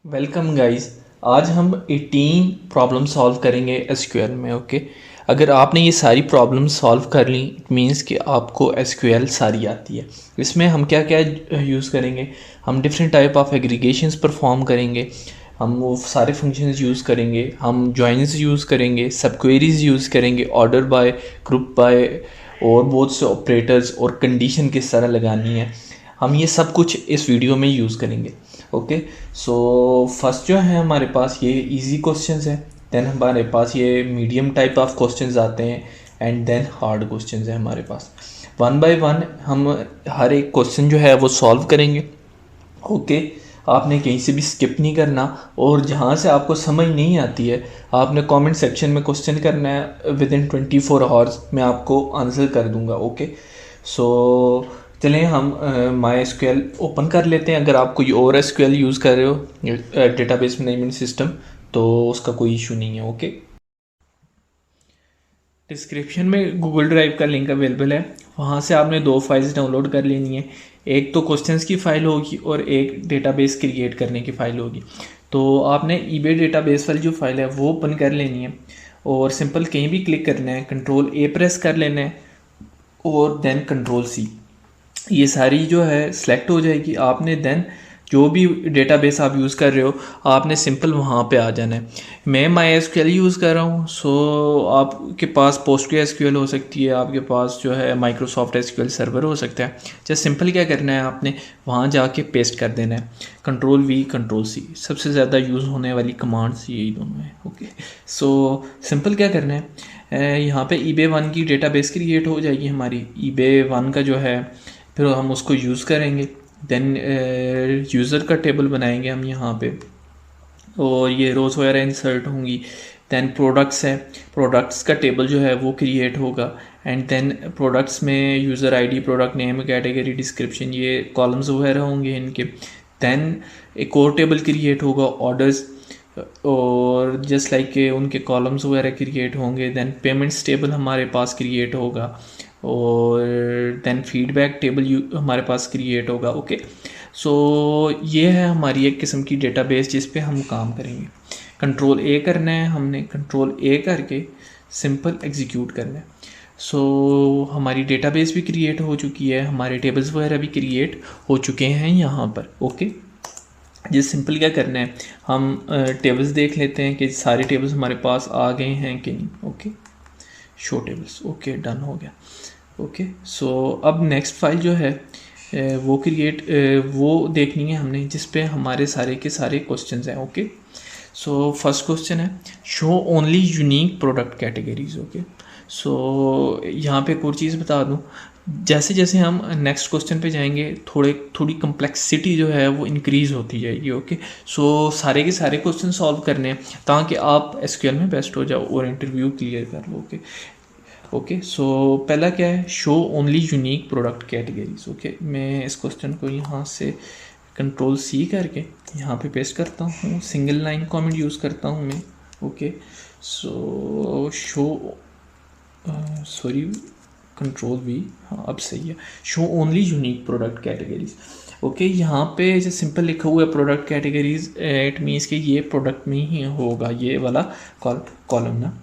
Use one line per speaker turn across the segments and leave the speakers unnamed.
Welcome guys. आज हम 18 problem solve करेंगे एसक्यूएल में। ओके, अगर आपने ये सारी प्रॉब्लम सॉल्व कर ली इट मीन्स कि आपको एसक्यूएल सारी आती है। इसमें हम क्या क्या यूज़ करेंगे, हम different type of aggregations perform करेंगे, हम वो सारे फंक्शंस यूज़ करेंगे, हम जॉइंस यूज़ करेंगे, सब क्वेरीज यूज़ करेंगे, ऑर्डर बाय, ग्रुप बाय और बहुत से ऑपरेटर्स और कंडीशन किस तरह लगानी है, हम ये सब कुछ इस वीडियो में यूज़ करेंगे। ओके, सो फर्स्ट जो है हमारे पास ये इजी क्वेश्चंस है, देन हमारे पास ये मीडियम टाइप ऑफ क्वेश्चंस आते हैं एंड देन हार्ड क्वेश्चंस है हमारे पास। वन बाय वन हम हर एक क्वेश्चन जो है वो सॉल्व करेंगे। ओके, आपने कहीं से भी स्किप नहीं करना और जहाँ से आपको समझ नहीं आती है आपने कमेंट सेक्शन में क्वेश्चन करना है। विद इन 24 आवर्स मैं आपको आंसर कर दूंगा। ओके, सो चलें हम माई एसक्यूएल ओपन कर लेते हैं। अगर आप कोई और एसक्यूएल यूज़ कर रहे हो डेटाबेस मैनेजमेंट सिस्टम तो उसका कोई इशू नहीं है। ओके, डिस्क्रिप्शन में गूगल ड्राइव का लिंक अवेलेबल है, वहाँ से आपने 2 फाइल्स डाउनलोड कर लेनी है। एक तो क्वेश्चंस की फ़ाइल होगी और एक डेटाबेस क्रिएट करने की फ़ाइल होगी। तो आपने ईबे डेटाबेस वाली जो फाइल है वो ओपन कर लेनी है और सिंपल कहीं भी क्लिक करना है, कंट्रोल ए प्रेस कर लेना है और देन कंट्रोल सी। ये सारी जो है सिलेक्ट हो जाएगी। आपने देन जो भी डेटाबेस आप यूज़ कर रहे हो आपने सिंपल वहाँ पे आ जाना है। मैं माई एसक्यूएल यूज़ कर रहा हूँ, सो आपके पास पोस्टग्रे एसक्यूएल हो सकती है, आपके पास जो है माइक्रोसॉफ्ट एसक्यूएल सर्वर हो सकता है। जस्ट सिंपल क्या करना है, आपने वहाँ जाके पेस्ट कर देना है, कंट्रोल वी कंट्रोल सी। सबसे ज़्यादा यूज़ होने वाली कमांड्स यही दोनों हैं। ओके, सो सिंपल क्या करना है, यहाँ पे ईबे वन की डेटाबेस क्रिएट हो जाएगी हमारी। ईबे वन का जो है फिर हम उसको यूज़ करेंगे, देन यूज़र का टेबल बनाएंगे हम यहाँ पे और ये रोज़ वगैरह इंसर्ट होंगी। देन प्रोडक्ट्स है, प्रोडक्ट्स का टेबल जो है वो क्रिएट होगा एंड देन प्रोडक्ट्स में user ID, product name, category, description, ये कॉलम्स वगैरह होंगे इनके। देन एक और टेबल क्रिएट होगा ऑर्डर्स और जस्ट लाइक उनके कॉलम्स वगैरह क्रिएट होंगे। देन पेमेंट्स टेबल हमारे पास क्रिएट होगा और देन फीडबैक टेबल हमारे पास क्रिएट होगा। ओके, सो ये है हमारी एक किस्म की डेटाबेस जिस पे हम काम करेंगे। कंट्रोल ए करना है हमने, कंट्रोल ए करके सिंपल एग्जीक्यूट करना है। सो हमारी डेटाबेस भी क्रिएट हो चुकी है, हमारे टेबल्स वगैरह भी क्रिएट हो चुके हैं यहाँ पर। ओके, जिस सिंपल क्या करना है, हम टेबल्स देख लेते हैं कि सारे टेबल्स हमारे पास आ गए हैं कि नहीं। Okay, show tables, okay done हो गया। ओके, सो अब नेक्स्ट फाइल जो है वो देखनी है हमने जिस पे हमारे सारे के सारे क्वेश्चंस हैं। ओके, सो फर्स्ट क्वेश्चन है show only unique product categories. Okay, so यहाँ पे एक और चीज़ बता दूँ, जैसे जैसे हम नेक्स्ट क्वेश्चन पे जाएंगे थोड़ी कम्प्लेक्सिटी जो है वो इंक्रीज़ होती जाएगी। ओके, सो सारे के सारे क्वेश्चन सॉल्व करने हैं ताकि आप एसक्यूएल में बेस्ट हो जाओ और इंटरव्यू क्लियर कर लो। ओके, सो पहला क्या है, show only unique product categories. Okay, मैं इस क्वेश्चन को यहाँ से कंट्रोल सी करके यहाँ पे पेस्ट करता हूँ, सिंगल लाइन कमेंट यूज़ करता हूँ मैं। Okay, so show sorry control we, हाँ अब सही है, show only unique product categories. Okay, यहाँ पे जो सिंपल लिखा हुआ है प्रोडक्ट कैटेगरीज, इट मीन्स कि ये प्रोडक्ट में ही होगा ये वाला कॉलम ना,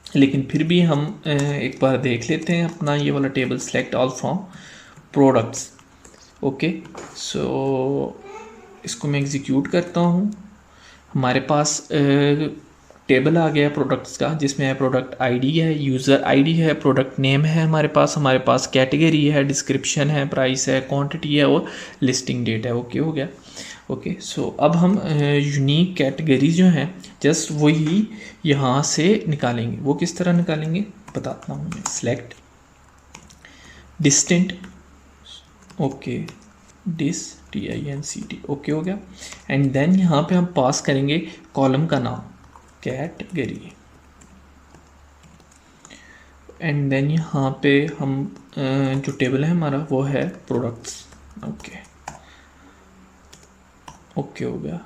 लेकिन फिर भी हम एक बार देख लेते हैं अपना ये वाला table, select all from products. Okay, so इसको मैं एग्जीक्यूट करता हूँ। हमारे पास टेबल आ गया प्रोडक्ट्स का जिसमें है प्रोडक्ट आईडी है, यूज़र आईडी है, प्रोडक्ट नेम है, हमारे पास कैटेगरी है, डिस्क्रिप्शन है, प्राइस है, क्वांटिटी है और लिस्टिंग डेट है। ओके हो गया। ओके, सो अब हम यूनिक कैटेगरी जो हैं जस्ट वही यहाँ से निकालेंगे। वो किस तरह निकालेंगे बताता हूँ मैं। Select distant, okay DINCT, okay हो गया। एंड देन यहाँ पे हम पास करेंगे कॉलम का नाम कैटेगरी एंड देन यहाँ पे हम जो टेबल है हमारा वो है प्रोडक्ट्स। ओके ओके हो गया।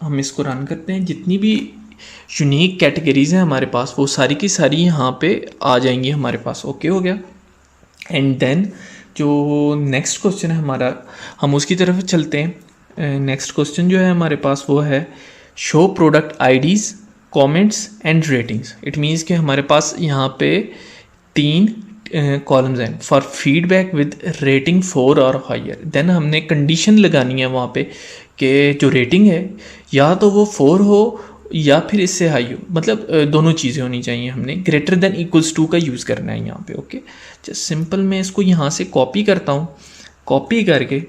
हम इसको रन करते हैं, जितनी भी यूनिक कैटेगरीज हैं हमारे पास वो सारी की सारी यहाँ पे आ जाएंगी हमारे पास। ओके हो गया। एंड देन जो नेक्स्ट क्वेश्चन है हमारा हम उसकी तरफ चलते हैं। नेक्स्ट क्वेश्चन जो है हमारे पास वो है show product IDs comments and ratings. It means कि हमारे पास यहाँ पे 3 कॉलम्स हैं फॉर फीडबैक विद रेटिंग 4 और हायर। देन हमने कंडीशन लगानी है वहाँ पे कि जो रेटिंग है या तो वो 4 हो या फिर इससे हाई हो, मतलब दोनों चीज़ें होनी चाहिए। हमने ग्रेटर देन इक्वल्स टू का यूज़ करना है यहाँ पे। ओके, जस्ट सिंपल मैं इसको यहाँ से कॉपी करता हूँ, कॉपी करके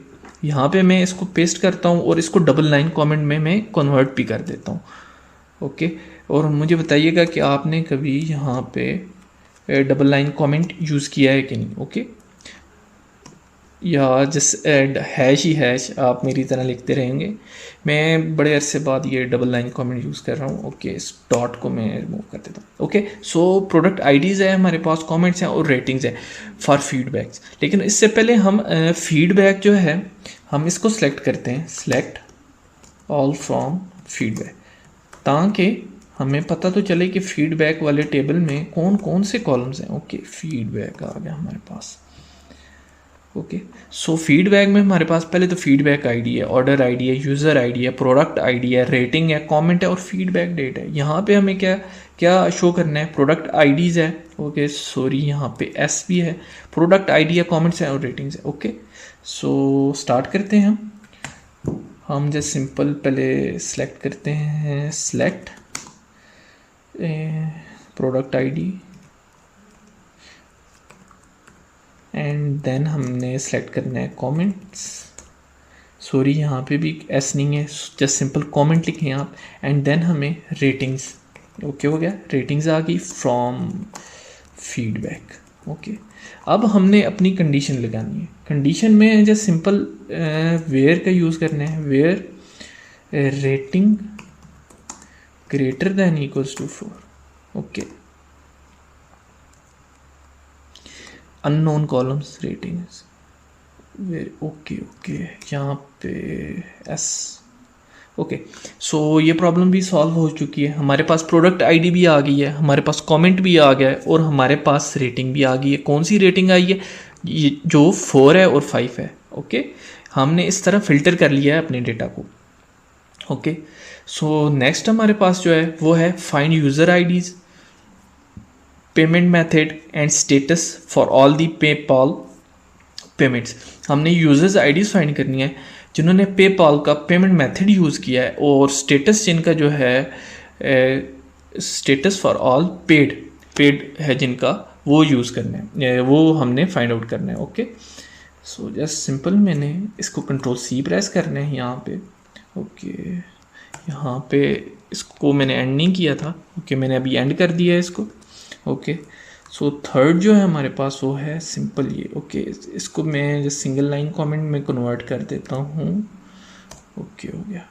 यहाँ पे मैं इसको पेस्ट करता हूँ और इसको डबल लाइन कमेंट में मैं कन्वर्ट भी कर देता हूँ। ओके, और मुझे बताइएगा कि आपने कभी यहाँ पे डबल लाइन कमेंट यूज़ किया है कि नहीं। ओके, या जस्ट हैश ही हैश आप मेरी तरह लिखते रहेंगे। मैं बड़े अरसे बाद ये डबल लाइन कमेंट यूज़ कर रहा हूँ। ओके, इस डॉट को मैं रिमूव कर देता हूँ। ओके, सो प्रोडक्ट आईडीज़ है हमारे पास, कमेंट्स हैं और रेटिंग्स है फॉर फीडबैक्स। लेकिन इससे पहले हम फीडबैक जो है हम इसको सेलेक्ट करते हैं, सेलेक्ट ऑल फ्रॉम फीडबैक, ताकि हमें पता तो चले कि फीडबैक वाले टेबल में कौन कौन से कॉलम्स हैं। ओके, फीडबैक आ गया हमारे पास। ओके, सो फीडबैक में हमारे पास पहले तो फीडबैक आईडी है, ऑर्डर आईडी है, यूज़र आईडी है, प्रोडक्ट आईडी है, रेटिंग है, कमेंट है और फीडबैक डेट है। यहाँ पे हमें क्या क्या शो करना है, प्रोडक्ट आईडीज़ है। ओके सॉरी, यहाँ पे एस भी है, प्रोडक्ट आईडी है, कमेंट्स हैं और रेटिंग्स है। ओके, सो स्टार्ट करते हैं हम जस्ट सिंपल पहले सेलेक्ट करते हैं, select product ID and then हमने सेलेक्ट करना है कमेंट्स। सॉरी, यहाँ पे भी एस नहीं है, जस्ट सिंपल कमेंट लिखें आप। एंड देन हमें रेटिंग्स, ओके हो गया, रेटिंग्स आ गई फ्रॉम फीडबैक। ओके, अब हमने अपनी कंडीशन लगानी है। कंडीशन में जस्ट सिंपल वेयर का यूज़ करना है, where rating greater than equals to 4। Okay, unknown columns ratings very okay यहाँ पे एस। ओके, सो ये प्रॉब्लम भी सॉल्व हो चुकी है। हमारे पास प्रोडक्ट आईडी भी आ गई है, हमारे पास कमेंट भी आ गया है और हमारे पास रेटिंग भी आ गई है। कौन सी रेटिंग आई है? ये जो 4 है और 5 है। ओके, हमने इस तरह फिल्टर कर लिया है अपने डेटा को। ओके, सो नेक्स्ट हमारे पास जो है वो है find user IDs, payment method and status for all the PayPal payments. हमने यूजर्स आईडीज़ फाइंड करनी है जिन्होंने पेपाल का पेमेंट मेथड यूज़ किया है और स्टेटस जिनका जो है स्टेटस फॉर ऑल पेड है जिनका, वो यूज़ करना है, वो हमने फाइंड आउट करना है। ओके, सो जस्ट सिंपल मैंने इसको कंट्रोल सी प्रेस करना है यहाँ पे। ओके, यहाँ पे इसको मैंने एंड नहीं किया था। ओके, मैंने अभी एंड कर दिया है इसको। ओके, सो थर्ड जो है हमारे पास वो है सिंपल ये। ओके, इसको मैं जस्ट सिंगल लाइन कमेंट में कन्वर्ट कर देता हूँ। ओके हो गया।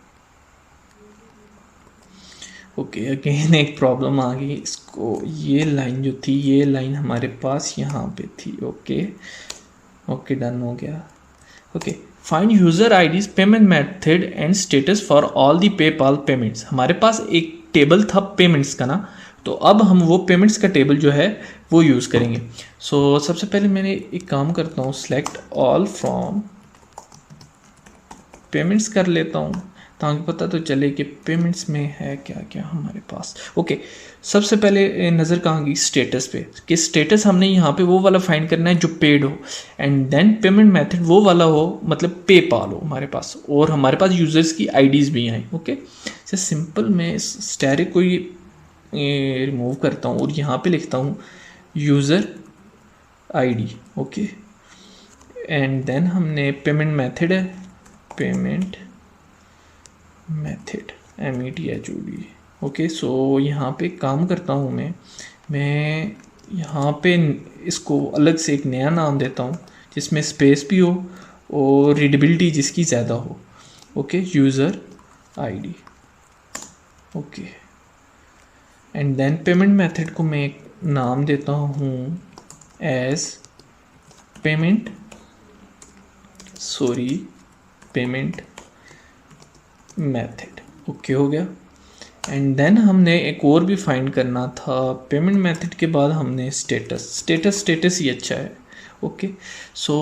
ओके, अगेन एक प्रॉब्लम आ गई, इसको ये लाइन जो थी, ये लाइन हमारे पास यहाँ पे थी। ओके ओके, डन हो गया। Okay, find user IDs, payment method and status for all the PayPal payments. हमारे पास एक टेबल था पेमेंट्स का ना, तो अब हम वो पेमेंट्स का टेबल जो है वो यूज़ करेंगे। सो सबसे पहले मैंने एक काम करता हूँ, सेलेक्ट ऑल फ्रॉम पेमेंट्स कर लेता हूँ ताकि पता तो चले कि पेमेंट्स में है क्या क्या हमारे पास। ओके, सबसे पहले नज़र कहाँ गई, स्टेटस पे, कि स्टेटस हमने यहाँ पे वो वाला फाइंड करना है जो पेड हो, एंड देन पेमेंट मेथड वो वाला हो, मतलब पेपाल हो हमारे पास, और हमारे पास यूज़र्स की आईडीज़ भी आए। ओके, जैसे सिंपल मैं इस स्टैरिक को रिमूव करता हूँ और यहाँ पे लिखता हूँ user ID. Okay, and then हमने पेमेंट मेथड है, payment method METHOD। Okay, so यहाँ पे काम करता हूँ मैं यहाँ पे इसको अलग से एक नया नाम देता हूँ जिसमें स्पेस भी हो और रीडेबिलिटी जिसकी ज़्यादा हो। Okay, user ID. Okay, and then payment method को मैं एक नाम देता हूँ एज पेमेंट मेथड। ओके हो गया। एंड देन हमने एक और भी फाइंड करना था, पेमेंट मेथड के बाद हमने स्टेटस ही अच्छा है। ओके। सो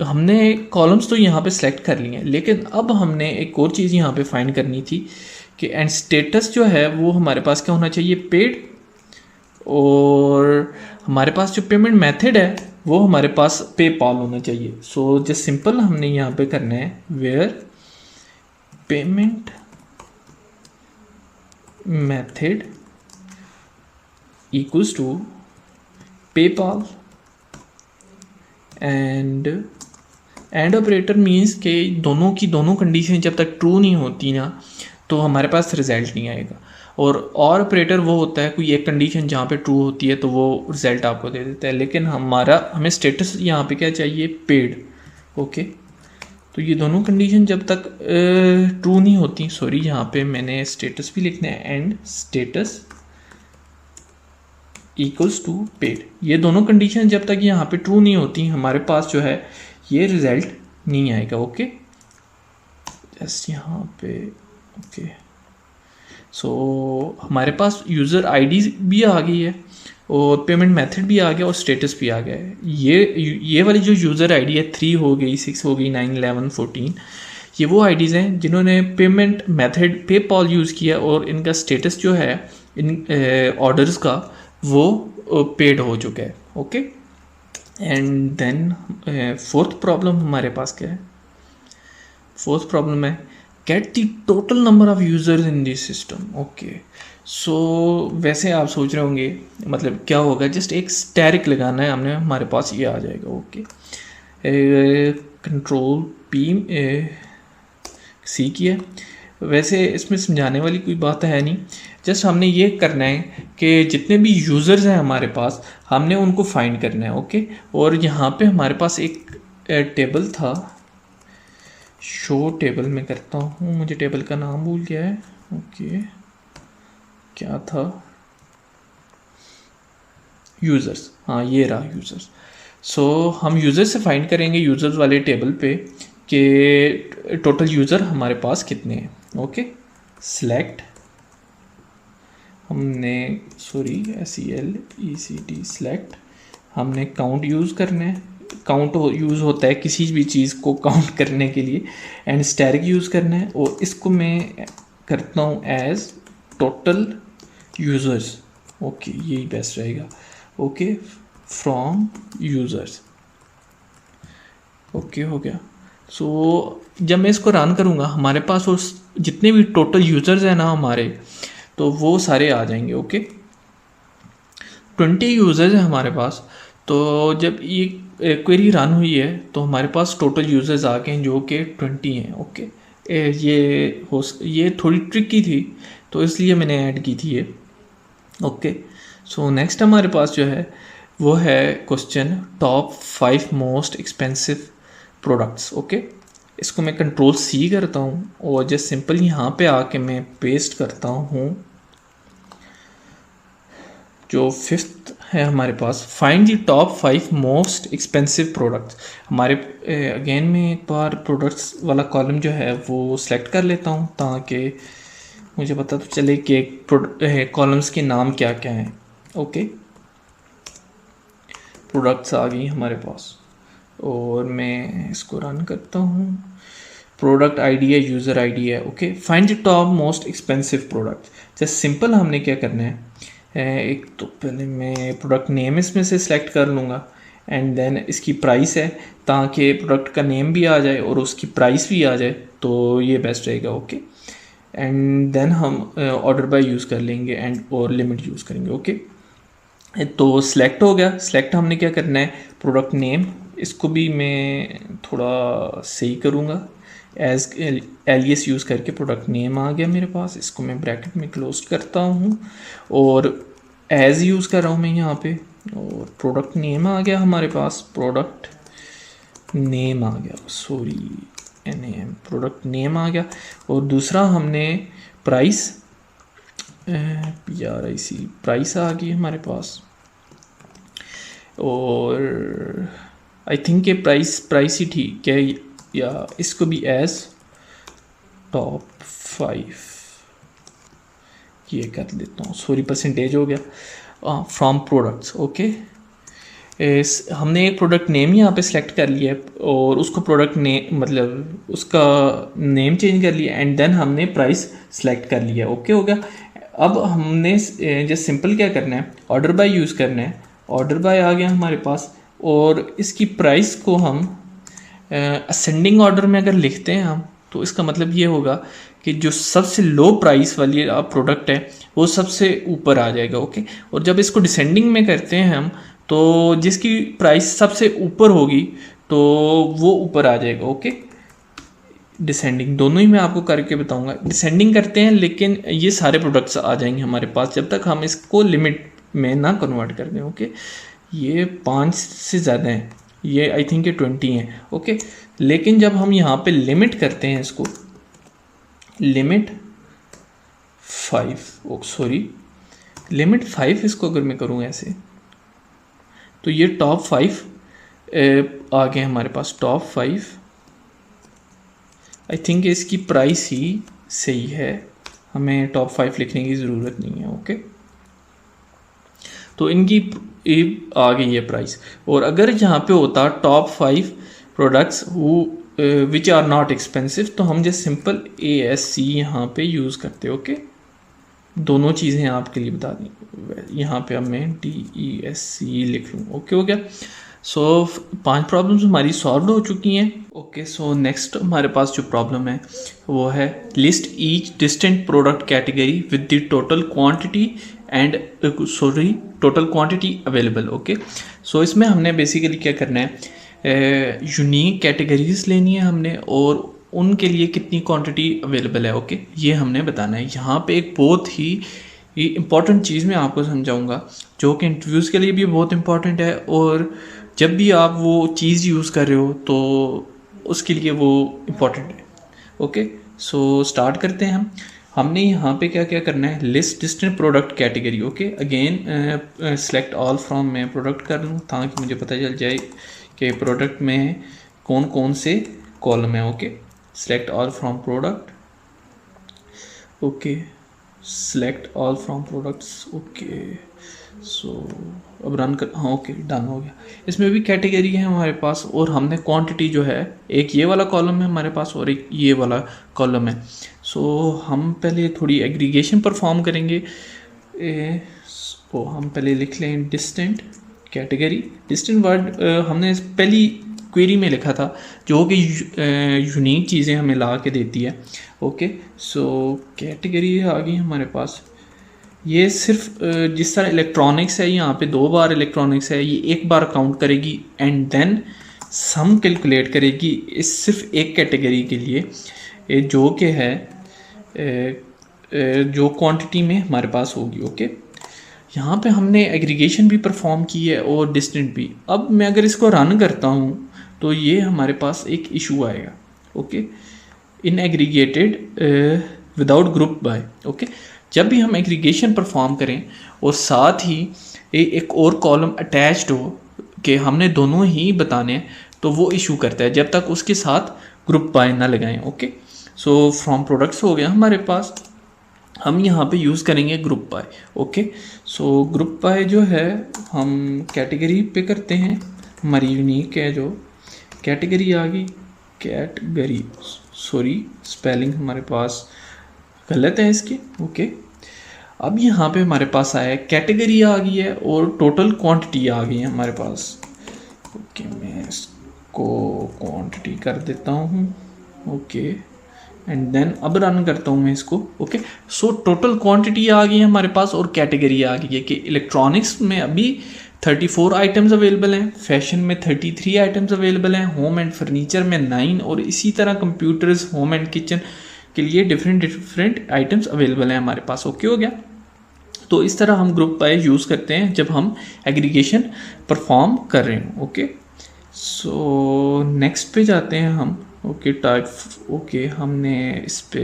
हमने कॉलम्स तो यहाँ पे सेलेक्ट कर लिए हैं, लेकिन अब हमने एक और चीज़ यहाँ पे फाइंड करनी थी कि एंड स्टेटस जो है वो हमारे पास क्या होना चाहिए, पेड, और हमारे पास जो पेमेंट मेथड है वो हमारे पास पेपाल होना चाहिए। सो जस्ट सिंपल हमने यहाँ पे करना है where payment method equals to PayPal and operator means के दोनों की दोनों कंडीशन जब तक ट्रू नहीं होती ना तो हमारे पास रिजल्ट नहीं आएगा। और ऑपरेटर वो होता है कोई एक कंडीशन जहाँ पे ट्रू होती है तो वो रिजल्ट आपको दे देता है, लेकिन हमें स्टेटस यहाँ पे क्या चाहिए, पेड। ओके, तो ये दोनों कंडीशन जब तक ट्रू नहीं होती, सॉरी यहाँ पे मैंने स्टेटस भी लिखना है, and status equals to paid, ये दोनों कंडीशन जब तक यहाँ पे ट्रू नहीं होती हमारे पास जो है ये रिजल्ट नहीं आएगा। ओके, जस्ट यहाँ पे ओके। सो हमारे पास यूज़र आईडी भी आ गई है और पेमेंट मेथड भी आ गया और स्टेटस भी आ गया है। ये वाली जो यूज़र आईडी है 3 हो गई, 6 हो गई, 9, 11, 14, ये वो आईडीज़ हैं जिन्होंने पेमेंट मेथड पेपॉल यूज़ किया और इनका स्टेटस जो है इन ऑर्डर्स का वो पेड हो चुका है। Okay, and then fourth problem हमारे पास क्या है, फोर्थ प्रॉब्लम है get the total number of users in this system. Okay, so वैसे आप सोच रहे होंगे मतलब क्या होगा, जस्ट एक स्टैरिक लगाना है हमने, हमारे पास ये आ जाएगा। ओके, कंट्रोल पी सी किया। वैसे इसमें समझाने वाली कोई बात है नहीं, जस्ट हमने ये करना है कि जितने भी यूज़र्स हैं हमारे पास हमने उनको फाइंड करना है। ओके, और यहाँ पे हमारे पास एक टेबल था, शो टेबल में करता हूँ, मुझे टेबल का नाम भूल गया है। ओके, क्या था, यूज़र्स, हाँ ये रहा यूज़र्स। सो हम यूज़र से फाइंड करेंगे यूज़र्स वाले टेबल पे कि टोटल यूज़र हमारे पास कितने हैं। ओके, सेलेक्ट, हमने सॉरी SELECT सेलेक्ट, हमने काउंट यूज़ करना है, काउंट यूज़ होता है किसी भी चीज़ को काउंट करने के लिए, एंड स्टैरिक यूज़ करना है और इसको मैं करता हूँ एज टोटल यूज़र्स। ओके, यही बेस्ट रहेगा। Okay, from users. ओके, हो गया। सो जब मैं इसको रन करूँगा हमारे पास उस जितने भी टोटल यूज़र्स हैं ना हमारे, तो वो सारे आ जाएंगे। ओके, 20 यूज़र्स हैं हमारे पास, तो जब ये क्वेरी रन हुई है तो हमारे पास टोटल यूज़र्स आ गए हैं जो कि 20 हैं। ओके, ये थोड़ी ट्रिकी थी तो इसलिए मैंने ऐड की थी ये। ओके, सो नेक्स्ट हमारे पास जो है वो है question top 5 most expensive products. Okay, इसको मैं कंट्रोल C करता हूँ और जस्ट सिंपल यहाँ पे आके मैं पेस्ट करता हूँ जो फिफ्थ है हमारे पास, find the top 5 most expensive products. हमारे अगेन में एक बार प्रोडक्ट्स वाला कॉलम जो है वो सिलेक्ट कर लेता हूँ ताकि मुझे पता तो चले कि कॉलम्स के नाम क्या क्या हैं। ओके, प्रोडक्ट्स आ गई हमारे पास और मैं इसको रन करता हूँ। प्रोडक्ट आईडी है, यूज़र आईडी है। Okay, find the top most expensive product. Just simple हमने क्या करना है, एक तो पहले मैं प्रोडक्ट नेम इसमें से सिलेक्ट कर लूँगा एंड देन इसकी प्राइस है ताकि प्रोडक्ट का नेम भी आ जाए और उसकी प्राइस भी आ जाए, तो ये बेस्ट रहेगा। ओके, एंड देन हम ऑर्डर बाय यूज़ कर लेंगे एंड और लिमिट यूज़ करेंगे। ओके, तो सिलेक्ट हो गया। सिलेक्ट हमने क्या करना है, प्रोडक्ट नेम, इसको भी मैं थोड़ा सही करूँगा, एज एलियस यूज़ करके प्रोडक्ट नेम आ गया मेरे पास, इसको मैं ब्रैकेट में क्लोज करता हूँ और एज यूज़ कर रहा हूँ मैं यहाँ पे, और प्रोडक्ट नेम आ गया हमारे पास, प्रोडक्ट नेम आ गया, सॉरी NAM, प्रोडक्ट नेम आ गया। और दूसरा हमने प्राइस, PRIC, प्राइस आ गई हमारे पास, और आई थिंक ये प्राइस ही ठीक है, या इसको भी एज टॉप 5 ये कर देता हूँ, सॉरी परसेंटेज हो गया, फ्रॉम प्रोडक्ट्स। ओके, हमने एक प्रोडक्ट नेम यहाँ पे सिलेक्ट कर लिया है और उसको प्रोडक्ट नेम मतलब उसका नेम चेंज कर लिया एंड देन हमने प्राइस सेलेक्ट कर लिया। ओके हो गया। अब हमने जस्ट सिंपल क्या करना है, ऑर्डर बाय यूज़ करना है। ऑर्डर बाय आ गया हमारे पास और इसकी प्राइस को हम असेंडिंग ऑर्डर में अगर लिखते हैं हम, तो इसका मतलब ये होगा कि जो सबसे लो प्राइस वाली प्रोडक्ट है वो सबसे ऊपर आ जाएगा। ओके। और जब इसको डिसेंडिंग में करते हैं हम, तो जिसकी प्राइस सबसे ऊपर होगी तो वो ऊपर आ जाएगा। ओके। डिसेंडिंग दोनों ही मैं आपको करके बताऊंगा। डिसेंडिंग करते हैं लेकिन ये सारे प्रोडक्ट्स आ जाएंगे हमारे पास जब तक हम इसको लिमिट में ना कन्वर्ट कर दें। ओके। ये 5 से ज़्यादा हैं, ये आई थिंक ये 20 हैं। ओके। लेकिन जब हम यहाँ पे लिमिट करते हैं इसको, लिमिट 5 इसको अगर मैं करूँ ऐसे, तो ये टॉप 5 आ गए हमारे पास। टॉप 5 आई थिंक इसकी प्राइस ही सही है, हमें टॉप 5 लिखने की ज़रूरत नहीं है। ओके। तो इनकी आ गई है प्राइस। और अगर यहाँ पे होता top 5 products which are not expensive, तो हम जस्ट सिंपल ASC यहाँ पे यूज़ करते। ओके। दोनों चीज़ें आपके लिए बता दी। यहाँ पे अब मैं DESC लिख लूँ। ओके हो गया। सो 5 प्रॉब्लम्स हमारी सॉल्व हो चुकी हैं। ओके। सो नेक्स्ट हमारे पास जो प्रॉब्लम है वो है list each distinct product category with the total quantity and total quantity available. Okay. So इसमें हमने बेसिकली क्या करना है, यूनिक कैटेगरीज लेनी है हमने और उनके लिए कितनी क्वांटिटी अवेलेबल है। ओके। ये हमने बताना है। यहाँ पे एक बहुत ही इम्पॉर्टेंट चीज़ मैं आपको समझाऊंगा जो कि इंटरव्यूज़ के लिए भी बहुत इम्पॉर्टेंट है, और जब भी आप वो चीज़ यूज़ कर रहे हो तो उसके लिए वो इम्पॉर्टेंट है। ओके। सो स्टार्ट करते हैं हम। हमने यहाँ पे क्या क्या करना है, list distant product category. Okay. Again select all from मैं प्रोडक्ट कर लूँ ताकि मुझे पता चल जाए कि प्रोडक्ट में कौन कौन से कॉलम है। Okay. Select all from product. Okay. Select all from products. Okay. So अब रन कर, हाँ ओके डन हो गया। इसमें भी कैटेगरी है हमारे पास और हमने क्वांटिटी जो है, एक ये वाला कॉलम है हमारे पास और एक ये वाला कॉलम है। सो हम पहले थोड़ी एग्रीगेशन परफॉर्म करेंगे। तो हम पहले लिख लें डिस्टेंट कैटेगरी। डिस्टेंट वर्ड हमने पहली क्वेरी में लिखा था जो कि यूनिक चीज़ें हमें ला के देती है। ओके। सो कैटेगरी आ गई हमारे पास। ये सिर्फ जिस तरह इलेक्ट्रॉनिक्स है, यहाँ पे 2 बार इलेक्ट्रॉनिक्स है, ये 1 बार काउंट करेगी एंड देन सम कैलकुलेट करेगी इस सिर्फ एक कैटेगरी के लिए जो कि है जो क्वांटिटी में हमारे पास होगी। ओके। यहाँ पे हमने एग्रीगेशन भी परफॉर्म की है और डिस्टेंट भी। अब मैं अगर इसको रन करता हूँ तो ये हमारे पास एक इशू आएगा। Okay. In aggregated without group by. Okay. जब भी हम एग्रीगेशन परफॉर्म करें और साथ ही एक और कॉलम अटैच्ड हो कि हमने दोनों ही बताने हैं, तो वो इशू करता है जब तक उसके साथ ग्रुप बाय ना लगाएं। ओके। सो फ्रॉम प्रोडक्ट्स हो गया हमारे पास। हम यहाँ पे यूज़ करेंगे group by. Okay. So group by जो है हम कैटेगरी पे करते हैं। हमारी यूनिक है जो कैटेगरी आ गई, कैटेगरी, सॉरी स्पेलिंग हमारे पास गलत है इसकी। ओके। अब यहाँ पे हमारे पास आया कैटेगरी आ गई है और टोटल क्वांटिटी आ गई है हमारे पास। ओके। मैं इसको क्वांटिटी कर देता हूँ। ओके। एंड देन अब रन करता हूँ मैं इसको। ओके। सो टोटल क्वांटिटी आ गई है हमारे पास और कैटेगरी आ गई है कि इलेक्ट्रॉनिक्स में अभी 34 आइटम्स अवेलेबल हैं, फैशन में 33 आइटम्स अवेलेबल हैं, होम एंड फर्नीचर में 9 और इसी तरह कंप्यूटर्स, होम एंड किचन के लिए डिफरेंट आइटम्स अवेलेबल हैं हमारे पास। ओके हो गया। तो इस तरह हम ग्रुप बाय यूज़ करते हैं जब हम एग्रीगेशन परफॉर्म कर रहे हैं। ओके। सो नेक्स्ट पे जाते हैं हम। ओके। टाइप। ओके। हमने इस पे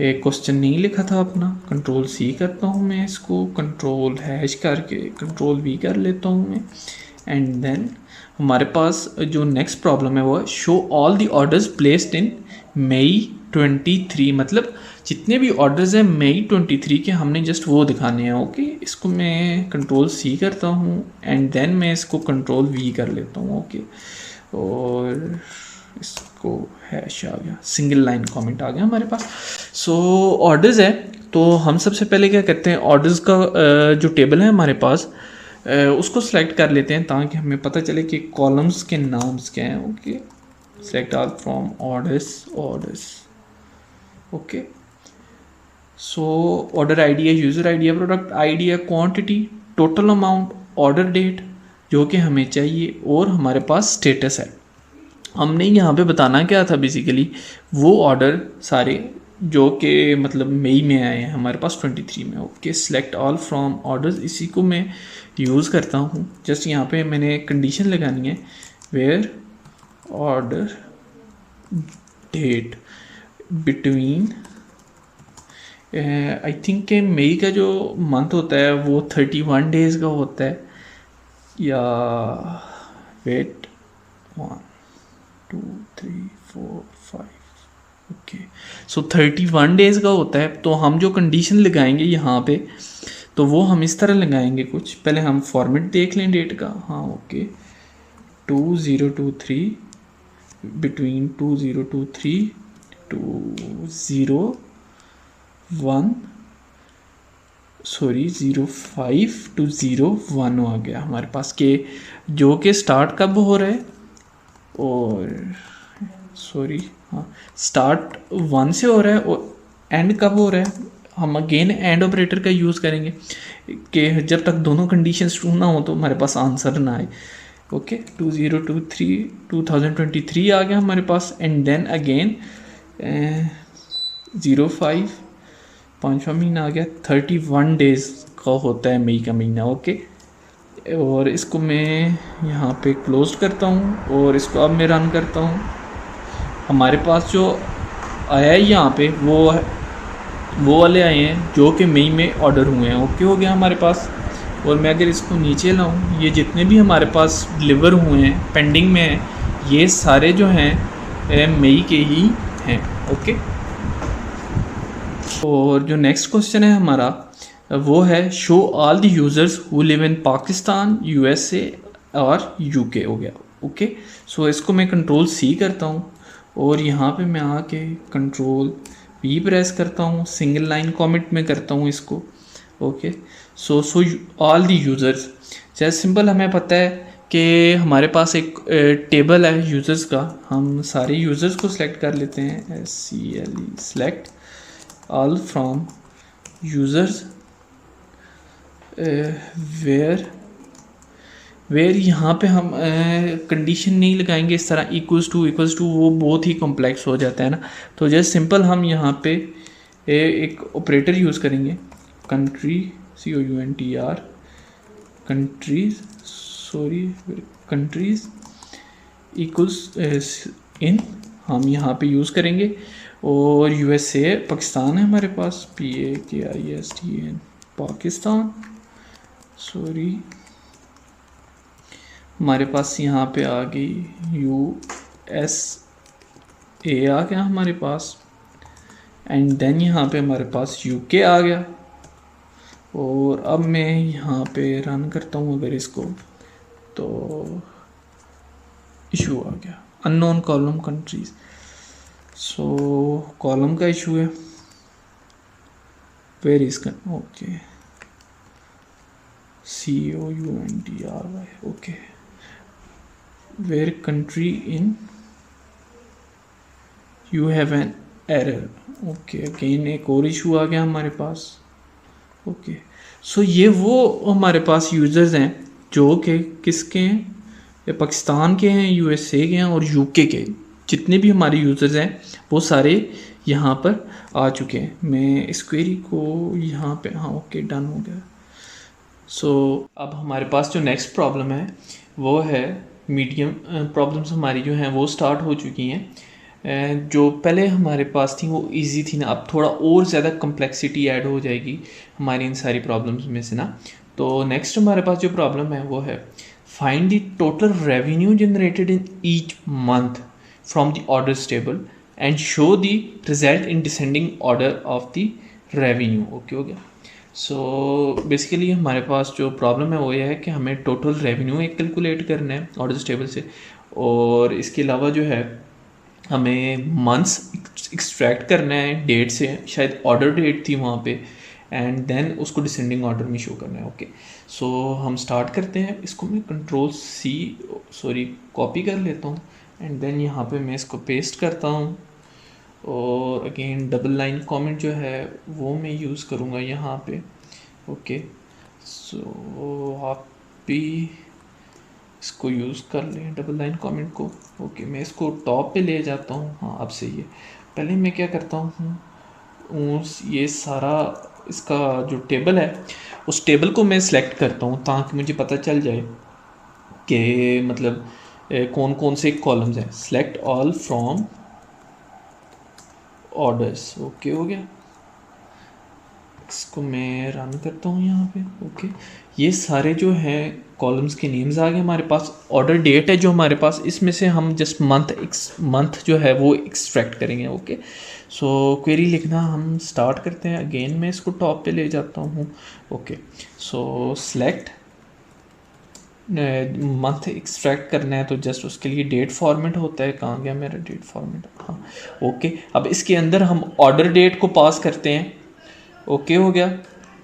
एक क्वेश्चन नहीं लिखा था अपना। कंट्रोल-C करता हूँ मैं इसको, कंट्रोल हैश करके कंट्रोल-V कर लेता हूँ मैं। एंड देन हमारे पास जो नेक्स्ट प्रॉब्लम है वो है show all the orders placed in May 23, मतलब जितने भी ऑर्डर्स हैं मई 23 के हमने जस्ट वो दिखाने हैं। ओके, इसको मैं कंट्रोल सी करता हूँ एंड देन मैं इसको कंट्रोल वी कर लेता हूँ। ओके, और इसको हैश आ गया, सिंगल लाइन कमेंट आ गया हमारे पास। सो ऑर्डर्स है, तो हम सबसे पहले क्या करते हैं, ऑर्डर्स का जो टेबल है हमारे पास उसको सिलेक्ट कर लेते हैं ताकि हमें पता चले कि कॉलम्स के नाम्स क्या हैं। Okay, select all from orders. Okay, so order ID है, यूज़र आईडी है, प्रोडक्ट आईडी है, quantity, total amount, order date जो कि हमें चाहिए, और हमारे पास स्टेटस है। हमने यहाँ पे बताना क्या था, बेसिकली वो ऑर्डर सारे जो कि मतलब मई में आए हैं हमारे पास 23 में। Okay, select all from orders, इसी को मैं यूज़ करता हूँ। जस्ट यहाँ पे मैंने कंडीशन लगानी है, where order date between, I think के मई का जो मंथ होता है वो 31 डेज़ का होता है, या वेट 1 2 3 4 5, ओके, सो 31 डेज़ का होता है। तो हम जो कंडीशन लगाएंगे यहाँ पे, तो वो हम इस तरह लगाएंगे कुछ। पहले हम फॉर्मेट देख लें डेट का। हाँ, ओके, 2023 बिटवीन 2023 05 to 01 आ गया हमारे पास, के जो कि स्टार्ट कब हो रहा है, और हाँ, स्टार्ट 1 से हो रहा है और एंड कब हो रहा है। हम अगेन एंड ऑपरेटर का यूज़ करेंगे कि जब तक दोनों कंडीशंस ट्रू ना हो तो हमारे पास आंसर ना आए। ओके, 2023 आ गया हमारे पास, एंड देन अगेन 05 5वां महीना आ गया, 31 डेज़ का होता है मई का महीना। ओके, और इसको मैं यहाँ पे क्लोज करता हूँ और इसको अब मैं रन करता हूँ। हमारे पास जो आया है यहाँ पे वो वाले आए हैं जो कि मई में ऑर्डर हुए हैं। ओके, हो गया हमारे पास। और मैं अगर इसको नीचे लाऊं, ये जितने भी हमारे पास डिलीवर हुए हैं पेंडिंग में हैं, ये सारे जो हैं मई के ही हैं। ओके, और जो नेक्स्ट क्वेश्चन है हमारा वो है, show all the users who live in Pakistan, USA और यूके हो गया। ओके, सो इसको मैं कंट्रोल सी करता हूँ और यहाँ पे मैं आके कंट्रोल वी प्रेस करता हूँ, सिंगल लाइन कमेंट में करता हूँ इसको। Okay, so all the users, जैसे सिंपल हमें पता है कि हमारे पास एक टेबल है यूज़र्स का। हम सारे यूज़र्स को सिलेक्ट कर लेते हैं, SCLE select all from users, where यहाँ पे हम कंडीशन नहीं लगाएंगे इस तरह इक्वल्स टू, वो बहुत ही कॉम्प्लेक्स हो जाता है ना। तो जैसे सिंपल हम यहाँ पे एक ऑपरेटर यूज़ करेंगे, कंट्री COUNTR कंट्रीज इक्वल्स इन, हम यहाँ पे यूज़ करेंगे। और USA पाकिस्तान है हमारे पास, PAKISTAN पाकिस्तान, हमारे पास यहाँ पे आ गई USA आ गया हमारे पास, एंड देन यहाँ पे हमारे पास UK आ गया। और अब मैं यहाँ पे रन करता हूँ अगर इसको, तो इशू आ गया, unknown column countries. So column का इशू है, where is okay COUNTRY, okay, where country in you have an error. Okay, again एक और इशू आ गया हमारे पास। ओके, सो ये वो हमारे पास यूज़र्स हैं जो कि किसके हैं, ये पाकिस्तान के हैं, USA के हैं और UK के। जितने भी हमारे यूज़र्स हैं वो सारे यहाँ पर आ चुके हैं। मैं इस क्वेरी को यहाँ पे, हाँ ओके, डन हो गया। सो अब हमारे पास जो नेक्स्ट प्रॉब्लम है वो है मीडियम प्रॉब्लम्स हमारी जो हैं वो स्टार्ट हो चुकी हैं। जो पहले हमारे पास थी वो इजी थी ना, अब थोड़ा और ज़्यादा कम्प्लेक्सिटी ऐड हो जाएगी हमारी इन सारी प्रॉब्लम्स में से ना। तो नेक्स्ट हमारे पास जो प्रॉब्लम है वो है, find the total revenue generated in each month from the orders table and show the result in descending order of the revenue. Okay हो गया। सो बेसिकली हमारे पास जो प्रॉब्लम है वो ये है कि हमें टोटल रेवेन्यू एक कैलकुलेट करना है ऑर्डर्स टेबल से, और इसके अलावा जो है हमें मंथ्स एक्सट्रैक्ट करना है डेट से, शायद ऑर्डर डेट थी वहाँ पे, एंड देन उसको डिसेंडिंग ऑर्डर में शो करना है। ओके, सो हम स्टार्ट करते हैं। इसको मैं कॉपी कर लेता हूँ, एंड देन यहाँ पे मैं इसको पेस्ट करता हूँ, और अगेन डबल लाइन कमेंट जो है वो मैं यूज़ करूँगा यहाँ पे। ओके, सो आप भी इसको यूज़ कर लें डबल लाइन कमेंट को। ओके, मैं इसको टॉप पे ले जाता हूँ। हाँ, अब सही है। पहले मैं क्या करता हूँ, ये सारा इसका जो टेबल है उस टेबल को मैं सिलेक्ट करता हूँ ताकि मुझे पता चल जाए कि मतलब कौन कौन से कॉलम्स हैं। Select all from orders. Okay हो गया। इसको मैं रन करता हूँ यहाँ पे। ओके, ये सारे जो हैं कॉलम्स के नेम्स आ गए हमारे पास। ऑर्डर डेट है जो हमारे पास, इसमें से हम जस्ट मंथ जो है वो एक्सट्रैक्ट करेंगे। ओके, सो क्वेरी लिखना हम स्टार्ट करते हैं। अगेन मैं इसको टॉप पे ले जाता हूँ। ओके, सो सेलेक्ट मंथ एक्सट्रैक्ट करना है तो जस्ट उसके लिए डेट फॉर्मेट होता है। कहाँ गया मेरा डेट फॉर्मेट? हाँ, ओके। अब इसके अंदर हम ऑर्डर डेट को पास करते हैं। ओके हो गया,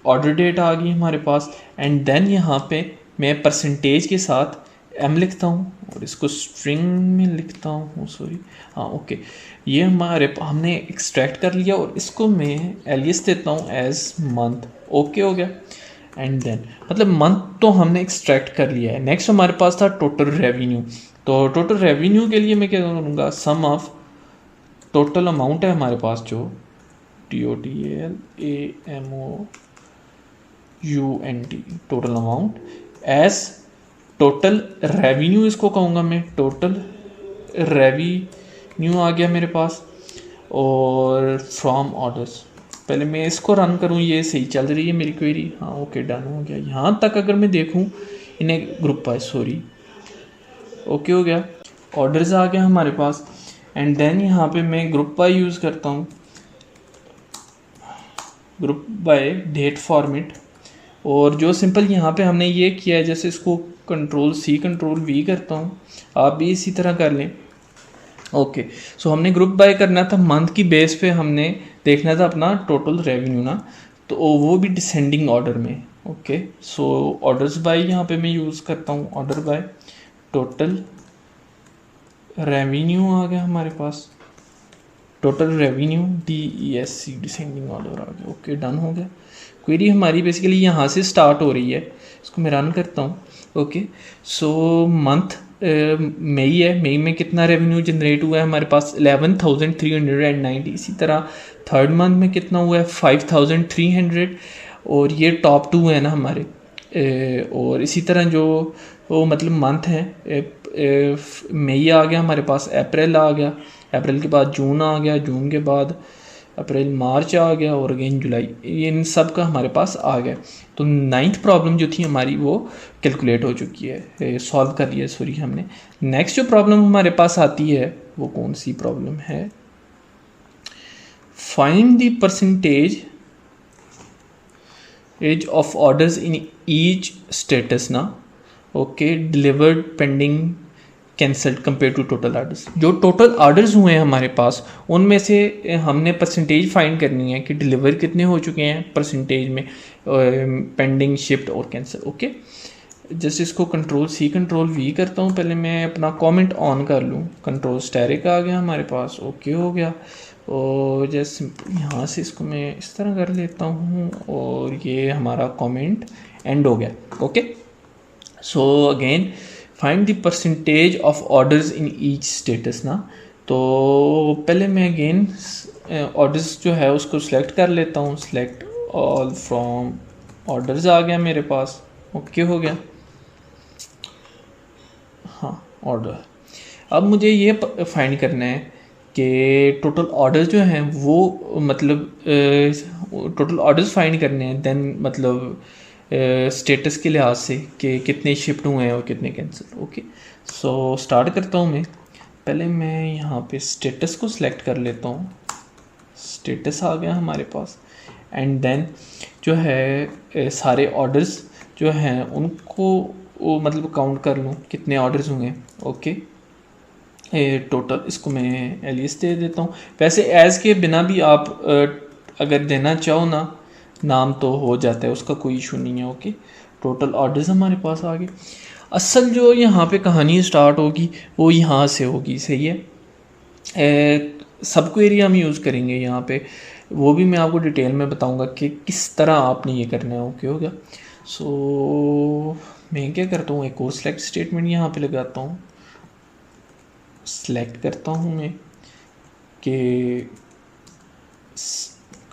ऑर्डर डेट आ गई हमारे पास, एंड देन यहाँ पे मैं परसेंटेज के साथ एम लिखता हूँ और इसको स्ट्रिंग में लिखता हूँ, सॉरी। हाँ, ओके, ये हमने एक्सट्रैक्ट कर लिया और इसको मैं एलियस देता हूँ एज मंथ। ओके हो गया, एंड देन मतलब मंथ तो हमने एक्सट्रैक्ट कर लिया है। नेक्स्ट हमारे पास था टोटल रेवेन्यू। तो टोटल रेवेन्यू के लिए मैं क्या करूँगा, सम ऑफ टोटल अमाउंट है हमारे पास जो TOTALAMOUNT, total amount as total revenue इसको कहूँगा मैं। टोटल रेवेन्यू आ गया मेरे पास, और फ्रॉम ऑर्डर्स। पहले मैं इसको रन करूँ, ये सही चल रही है मेरी क्वेरी। हाँ, ओके, डन हो गया। यहाँ तक अगर मैं देखूँ इन्हें ग्रुप बाय, सॉरी। ओके हो गया, ऑर्डर्स आ गया हमारे पास, एंड देन यहाँ पे मैं ग्रुप बाय यूज़ करता हूँ, ग्रुप बाय डेट फॉर्मेट। और जो सिंपल यहाँ पे हमने ये किया है, जैसे इसको Ctrl+C Ctrl+V करता हूँ, आप भी इसी तरह कर लें। ओके, सो हमने ग्रुप बाय करना था, मंथ की बेस पे हमने देखना था अपना टोटल रेवेन्यू ना, तो वो भी डिसेंडिंग ऑर्डर में। ओके, सो ऑर्डर्स बाय यहाँ पे मैं यूज़ करता हूँ, ऑर्डर बाय टोटल रेवेन्यू आ गया हमारे पास, total revenue DESC descending order आ गया। ओके, डन हो गया। क्वेरी हमारी बेसिकली यहाँ से स्टार्ट हो रही है। इसको मैं रन करता हूँ। ओके, सो मंथ मई है, मई में कितना रेवेन्यू जनरेट हुआ है हमारे पास 11,390। इसी तरह थर्ड मंथ में कितना हुआ है 5,300, और ये टॉप 2 है ना हमारे। और इसी तरह जो वो मतलब मंथ है, मई आ गया हमारे पास, अप्रैल आ गया, अप्रैल के बाद जून आ गया, जून के बाद अप्रैल मार्च आ गया, और अगेन जुलाई। ये इन सब का हमारे पास आ गया। तो 9th प्रॉब्लम जो थी हमारी वो कैलकुलेट हो चुकी है, सॉल्व कर लिया, सॉरी हमने। नेक्स्ट जो प्रॉब्लम हमारे पास आती है वो कौन सी प्रॉब्लम है, find the percentage as of orders in each status ना। Okay, delivered, pending, cancelled compare to total orders. जो टोटल ऑर्डर्स हुए हैं हमारे पास उनमें से हमने परसेंटेज फाइंड करनी है कि डिलीवर कितने हो चुके हैं परसेंटेज में, पेंडिंग, शिफ्ट और कैंसिल। ओके, जैसे इसको Ctrl+C Ctrl+V करता हूँ। पहले मैं अपना कमेंट ऑन कर लूँ, कंट्रोल स्टैरिक आ गया हमारे पास। ओके हो गया, और जैसे यहाँ से इसको मैं इस तरह कर लेता हूँ, और ये हमारा कमेंट एंड हो गया। Okay, so again find the percentage of orders in each status ना। तो पहले मैं अगेन ऑर्डर्स जो है उसको सिलेक्ट कर लेता हूँ, सिलेक्ट ऑल फ्रॉम ऑर्डर्स आ गया मेरे पास। ओके हो गया, हाँ, ऑर्डर। अब मुझे ये फाइंड करना है कि टोटल ऑर्डर्स जो हैं वो मतलब टोटल ऑर्डर्स फाइंड करने हैं, देन मतलब स्टेटस के लिहाज से कि कितने शिफ्ट हुए हैं और कितने कैंसिल। ओके, सो स्टार्ट करता हूँ मैं। पहले मैं यहाँ पे स्टेटस को सिलेक्ट कर लेता हूँ। स्टेटस आ गया हमारे पास। एंड देन जो है सारे ऑर्डर्स जो हैं उनको वो मतलब काउंट कर लूँ कितने ऑर्डर्स होंगे। ओके, टोटल इसको मैं एलियस दे देता हूँ। वैसे एज़ के बिना भी आप अगर देना चाहो ना नाम तो हो जाता है, उसका कोई इशू नहीं है। ओके, टोटल ऑर्डर्स हमारे पास आ गए। असल जो यहाँ पे कहानी स्टार्ट होगी वो यहाँ से होगी, सही है। सब क्वेरी हम यूज़ करेंगे यहाँ पे, वो भी मैं आपको डिटेल में बताऊँगा कि किस तरह आपने ये करना है। ओके हो गया। सो मैं क्या करता हूँ, एक और सिलेक्ट स्टेटमेंट यहाँ पे लगाता हूँ। सेलेक्ट करता हूँ मैं कि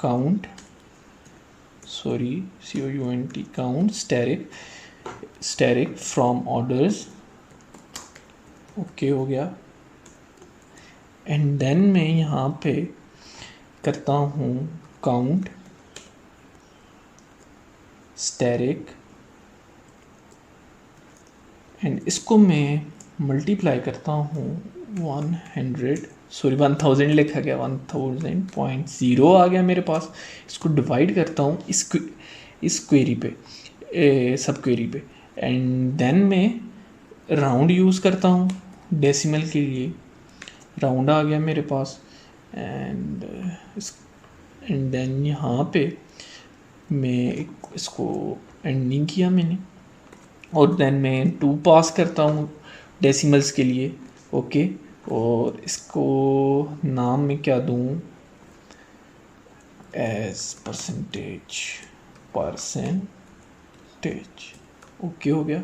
count COUNT count static from orders. Okay हो गया। एंड देन मैं यहाँ पे करता हूँ काउंट स्टैटिक एंड इसको मैं मल्टीप्लाई करता हूँ 1000 लिखा गया, 1000.0 आ गया मेरे पास। इसको डिवाइड करता हूँ इस क्वेरी पे, सब क्वेरी पे। एंड देन मैं राउंड यूज़ करता हूँ डेसिमल के लिए। राउंड आ गया मेरे पास। एंड देन यहाँ पे मैं इसको एंड नहीं किया मैंने, और देन मैं 2 पास करता हूँ डेसिमल्स के लिए। ओके, और इसको नाम में क्या दूँ, एज परसेंटेज। ओके हो गया।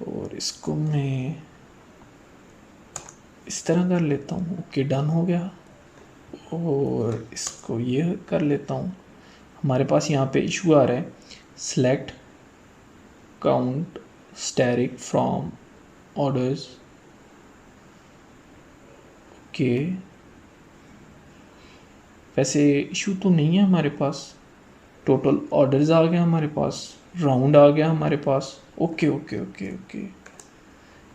और इसको मैं इस तरह कर लेता हूँ। ओके डन हो गया। और इसको ये कर लेता हूँ। हमारे पास यहाँ पे इशू आ रहा है, select count static from orders. Okay, वैसे इशू तो नहीं है हमारे पास। टोटल ऑर्डर्स आ गया हमारे पास, राउंड आ गया हमारे पास। ओके ओके ओके ओके,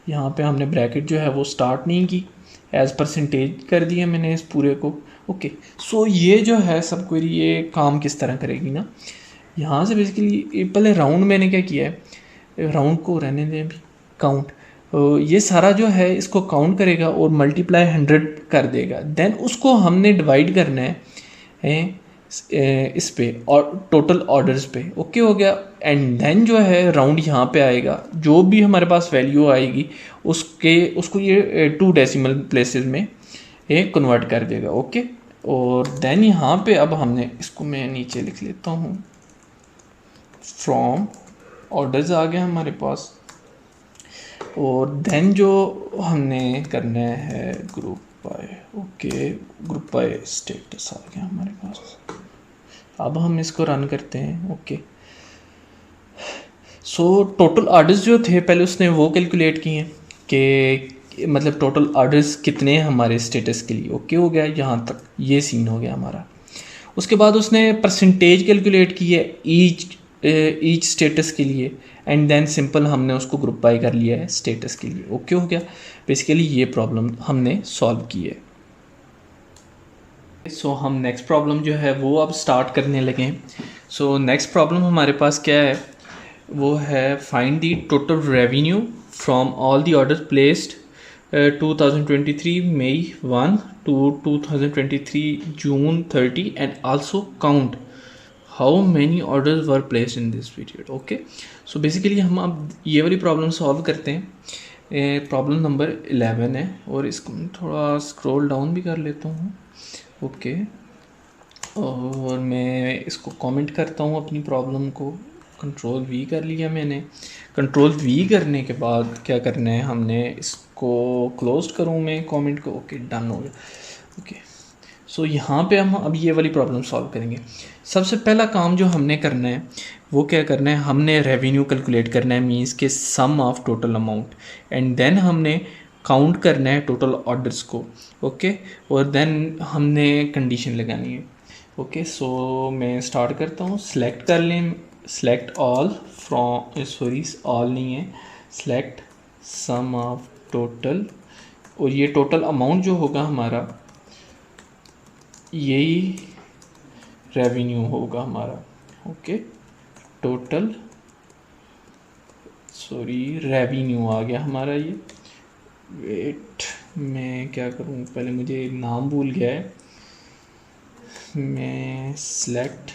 यहाँ पे हमने ब्रैकेट जो है वो स्टार्ट नहीं की, एज परसेंटेज कर दिया मैंने इस पूरे को। ओके, सो ये जो है सब क्वेरी ये काम किस तरह करेगी ना, यहाँ से बेसिकली पहले राउंड मैंने क्या किया है, राउंड को रहने दें अभी, काउंट ये सारा जो है इसको काउंट करेगा और मल्टीप्लाई 100 कर देगा। देन उसको हमने डिवाइड करना है इस पे और टोटल ऑर्डर्स पे। ओके हो गया। एंड देन जो है राउंड यहाँ पे आएगा, जो भी हमारे पास वैल्यू आएगी उसको ये 2 डेसिमल प्लेसेस में कन्वर्ट कर देगा। ओके, और देन यहाँ पे अब हमने इसको मैं नीचे लिख लेता हूँ, फ्रॉम ऑर्डर्स आ गया हमारे पास। और देन जो हमने करना है group by. Okay, group by status आ गया हमारे पास। अब हम इसको रन करते हैं। ओके, सो टोटल ऑर्डर्स जो थे पहले उसने वो कैलकुलेट किए कि मतलब टोटल ऑर्डर्स कितने हैं हमारे स्टेटस के लिए। ओके हो गया, यहाँ तक ये सीन हो गया हमारा। उसके बाद उसने परसेंटेज कैलकुलेट की है ईच स्टेटस के लिए। एंड देन सिंपल हमने उसको ग्रुप बाय कर लिया है स्टेटस के लिए। ओके हो गया। बेसिकली ये प्रॉब्लम हमने सॉल्व की है। सो हम नेक्स्ट प्रॉब्लम जो है वो अब स्टार्ट करने लगे हैं। सो नेक्स्ट प्रॉब्लम हमारे पास क्या है, वो है find the total revenue from all the order placed 2023 May 1 to 2023 June 30 and also count how many orders were placed in this period. Okay, so basically हम अब ये वाली प्रॉब्लम सॉल्व करते हैं। प्रॉब्लम नंबर 11 है और इसको मैं थोड़ा स्क्रॉल डाउन भी कर लेता हूँ। ओके, और मैं इसको कमेंट करता हूँ अपनी प्रॉब्लम को। कंट्रोल वी कर लिया मैंने। कंट्रोल वी करने के बाद क्या करना है, हमने इसको क्लोज करूँ मैं कमेंट को। ओके डन हो गया। ओके, सो यहाँ पे हम अब ये वाली प्रॉब्लम सॉल्व करेंगे। सबसे पहला काम जो हमने करना है वो क्या करना है, हमने रेवेन्यू कैलकुलेट करना है, मींस के sum of total amount. And then हमने काउंट करना है टोटल ऑर्डर्स को। ओके, और देन हमने कंडीशन लगानी है। ओके, सो मैं स्टार्ट करता हूँ। सेलेक्ट कर लें, select all from, sorry all नहीं है, सेलेक्ट सम ऑफ टोटल और ये टोटल अमाउंट जो होगा हमारा, यही रेवेन्यू होगा हमारा। ओके, टोटल रेवेन्यू आ गया हमारा ये। वेट, मैं क्या करूँ, पहले मुझे नाम भूल गया है। मैं select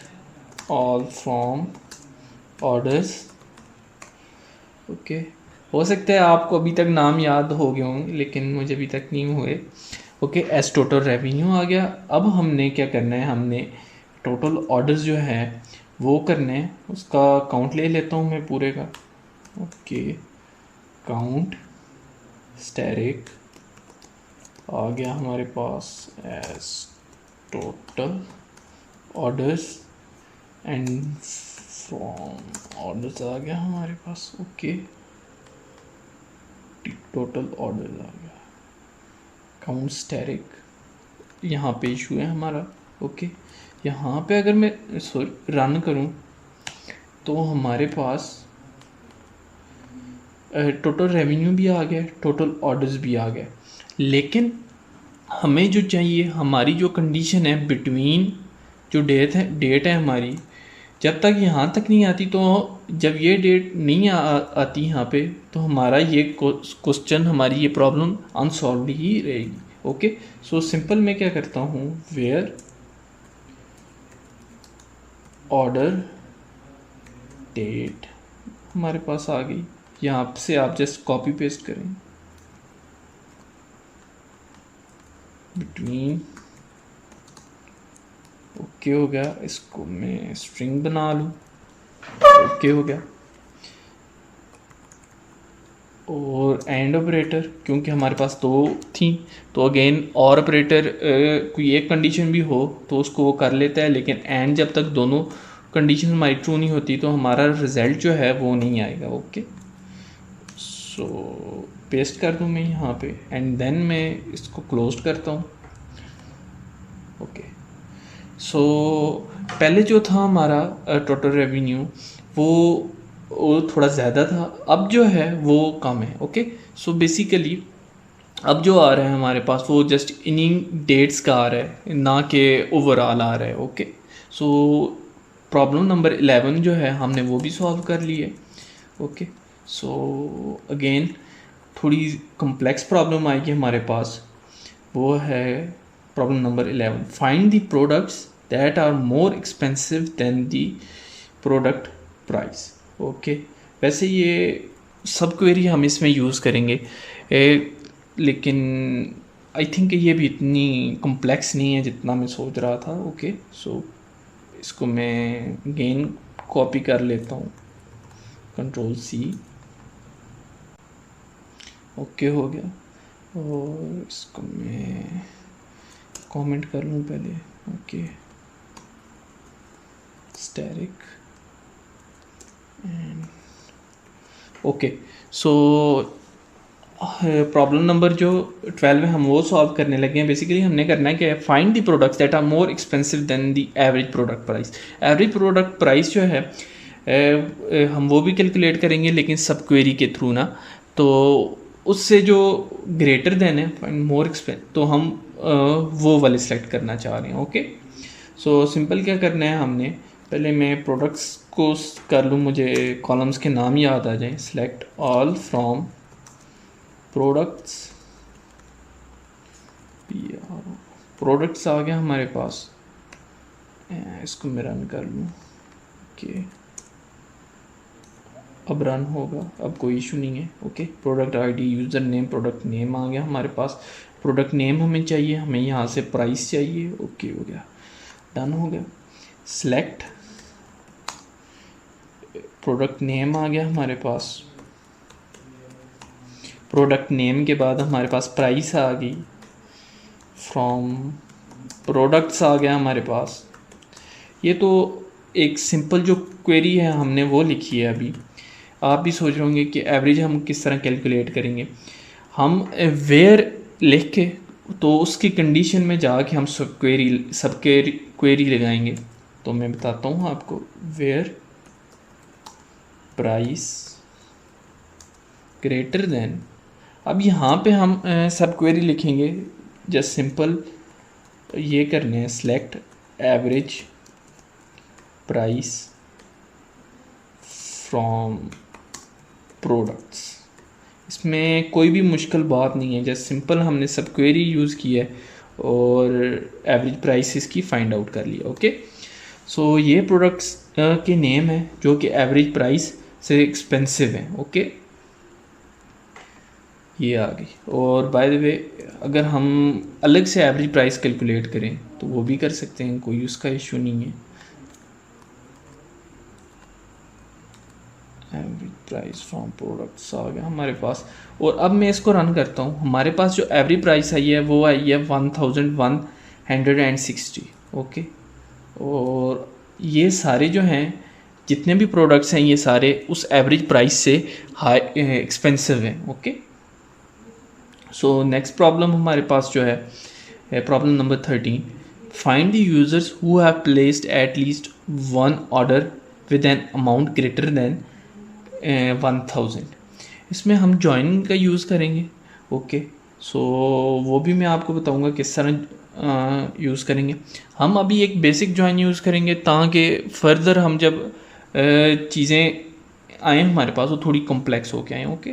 all from orders. Okay, हो सकता है आपको अभी तक नाम याद हो गए होंगे, लेकिन मुझे अभी तक नहीं हुए। ओके, एस टोटल रेवेन्यू आ गया। अब हमने क्या करना है, हमने टोटल ऑर्डर्स जो है वो करने हैं। उसका काउंट ले लेता हूँ मैं पूरे का। ओके, काउंट स्टैटिक आ गया हमारे पास as total orders and from orders आ गया हमारे पास। ओके, टोटल ऑर्डर्स आ गया, काउंट स्टैटिक यहाँ पे इशू है हमारा। ओके, यहाँ पे अगर मैं रन करूँ तो हमारे पास टोटल रेवेन्यू भी आ गया, टोटल ऑर्डर्स भी आ गया। लेकिन हमें जो चाहिए, हमारी जो कंडीशन है बिटवीन जो डेट है हमारी, जब तक यहाँ तक नहीं आती, तो जब ये डेट नहीं आती यहाँ पे, तो हमारा ये क्वेश्चन, हमारी ये प्रॉब्लम अनसॉल्व ही रहेगी। ओके, सो सिंपल मैं क्या करता हूँ, वेयर ऑर्डर डेट हमारे पास आ गई। यहाँ से आप जस्ट कॉपी पेस्ट करें, बिटवीन। ओके हो गया, इसको मैं स्ट्रिंग बना लूँ। ओके हो गया। और एंड ऑपरेटर, क्योंकि हमारे पास दो थी, तो अगेन और ऑपरेटर कोई एक कंडीशन भी हो तो उसको वो कर लेता है, लेकिन एंड जब तक दोनों कंडीशन हमारी ट्रू नहीं होती तो हमारा रिजल्ट जो है वो नहीं आएगा। ओके, सो पेस्ट कर दूँ मैं यहाँ पे, एंड देन मैं इसको क्लोज करता हूँ। ओके, सो पहले जो था हमारा टोटल रेवेन्यू वो थोड़ा ज़्यादा था, अब जो है वो कम है। ओके, सो बेसिकली अब जो आ रहा है हमारे पास वो जस्ट इन्हीं डेट्स का आ रहा है, ना कि ओवरऑल आ रहा है। ओके, सो प्रॉब्लम नंबर 11 जो है हमने वो भी सॉल्व कर ली है। ओके, सो अगेन थोड़ी कम्प्लेक्स प्रॉब्लम आएगी हमारे पास, वो है problem number 11। Find the products that are more expensive than the product price. Okay, वैसे ये सब क्वेरी हम इसमें यूज़ करेंगे, लेकिन आई थिंक ये भी इतनी कम्प्लेक्स नहीं है जितना मैं सोच रहा था। ओके, सो इसको मैं अगेन कॉपी कर लेता हूँ, कंट्रोल सी। ओके हो गया, और इसको मैं कमेंट कर लूँ पहले। Okay, static and okay, so problem number जो 12 है हम वो सॉल्व करने लगे हैं। बेसिकली हमने करना है कि find the products that are more expensive than the average product price. Average product price जो है हम वो भी कैलकुलेट करेंगे, लेकिन सब क्वेरी के थ्रू ना, तो उससे जो ग्रेटर देन है फाइंड मोर एक्सपेंस, तो हम वो वाले सेलेक्ट करना चाह रहे हैं। ओके, सो सिंपल क्या करना है, हमने पहले मैं प्रोडक्ट्स को कर लूँ, मुझे कॉलम्स के नाम याद आ जाएं। Select all from products, products आ गया हमारे पास। इसको मैं रन कर लूँ। ओके, अब रन होगा, अब कोई इशू नहीं है। Okay, product ID, user name, product name आ गया हमारे पास। प्रोडक्ट नेम हमें चाहिए, हमें यहाँ से प्राइस चाहिए। ओके हो गया, डन हो गया। सेलेक्ट प्रोडक्ट नेम आ गया हमारे पास। प्रोडक्ट नेम के बाद हमारे पास प्राइस आ गई। फ्रॉम प्रोडक्ट्स आ गया हमारे पास। ये तो एक सिंपल जो क्वेरी है हमने वो लिखी है। अभी आप भी सोच रहे होंगे कि एवरेज हम किस तरह कैलकुलेट करेंगे। हम वेयर लिख के तो उसकी कंडीशन में जाके हम सबके क्वेरी लगाएंगे। तो मैं बताता हूँ आपको, वेयर प्राइस ग्रेटर देन अब यहाँ पे हम सब क्वेरी लिखेंगे, जस्ट सिंपल ये करने हैं, select average price from products. इसमें कोई भी मुश्किल बात नहीं है, जस्ट सिंपल हमने सब क्वेरी यूज़ की है और एवरेज प्राइस इसकी फाइंड आउट कर लिया। ओके, सो ये प्रोडक्ट्स के नेम है जो कि एवरेज प्राइस से एक्सपेंसिव हैं। ओके, ये आ गई। और बाय द वे अगर हम अलग से एवरेज प्राइस कैलकुलेट करें तो वो भी कर सकते हैं, कोई उसका इशू नहीं है। एवरेज प्राइस फ्रॉम प्रोडक्ट्स आ गया हमारे पास। और अब मैं इसको रन करता हूँ, हमारे पास जो एवरेज प्राइस आई है वो आई है 1160। ओके, और ये सारे जो हैं जितने भी प्रोडक्ट्स हैं ये सारे उस एवरेज प्राइस से हाई एक्सपेंसिव हैं। ओके, सो नेक्स्ट प्रॉब्लम हमारे पास जो है problem number 13, find the users who have placed at least one order with an amount greater than 1000। इसमें हम ज्वाइनिंग का यूज़ करेंगे। ओके, सो वो भी मैं आपको बताऊंगा किस तरह यूज़ करेंगे। हम अभी एक बेसिक ज्वाइन यूज़ करेंगे ताकि फर्दर हम जब चीज़ें आए हमारे पास वो थोड़ी कॉम्प्लेक्स होके आए। ओके,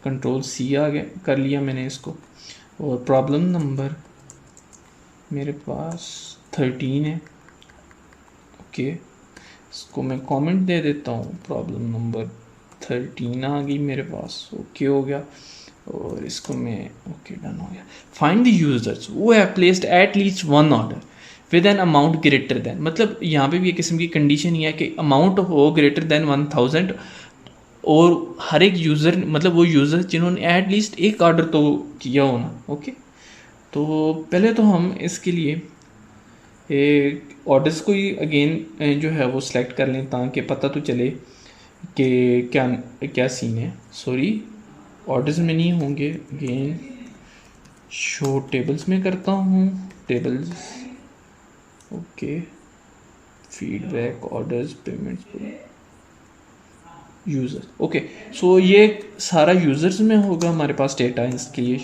कंट्रोल सी आ गया, कर लिया मैंने इसको। और प्रॉब्लम नंबर मेरे पास 13 है। ओके, इसको मैं कमेंट दे देता हूँ, प्रॉब्लम नंबर 13 आ गई मेरे पास। ओके हो गया, और इसको मैं ओके डन हो गया। Find the users who have placed at least one order with an amount greater then, मतलब यहाँ पे भी एक किस्म की कंडीशन ये है कि अमाउंट हो ग्रेटर देन 1000 और हर एक यूज़र मतलब वो यूज़र जिन्होंने एट लीस्ट एक ऑर्डर तो किया होना। ओके, तो पहले तो हम इसके लिए ऑर्डर्स को ही अगेन जो है वो सिलेक्ट कर लें ताकि पता तो चले कि क्या क्या सीन है। सॉरी, ऑर्डर्स में नहीं होंगे, अगेन शो टेबल्स में करता हूँ, tables. Okay, feedback, orders, payments, users. Okay, so ये सारा यूज़र्स में होगा हमारे पास डेटा। इसके लिए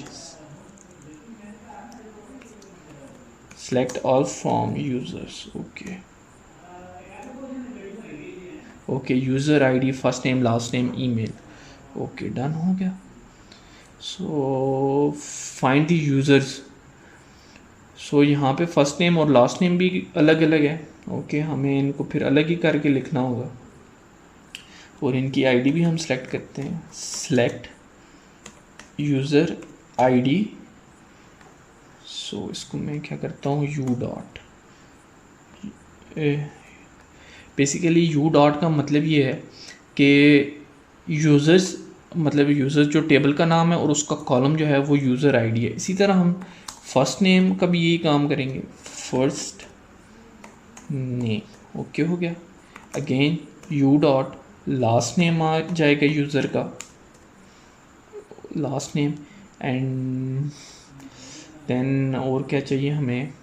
select all from users. Okay okay, user ID, first name, last name, email. Okay, done हो गया। So find the users. So यहाँ पे फर्स्ट नेम और लास्ट नेम भी अलग अलग है। ओके, हमें इनको फिर अलग ही करके लिखना होगा और इनकी आईडी भी हम सेलेक्ट करते हैं। Select user ID. सो इसको मैं क्या करता हूँ, U dot. Basically U dot का मतलब ये है कि यूज़र्स मतलब यूज़र जो टेबल का नाम है और उसका कॉलम जो है वो यूज़र आईडी है। इसी तरह हम फर्स्ट नेम का भी यही काम करेंगे, फर्स्ट नेम। ओके हो गया। Again U dot, last name आ जाएगा यूज़र का, लास्ट नेम, एंड देन और क्या चाहिए हमें,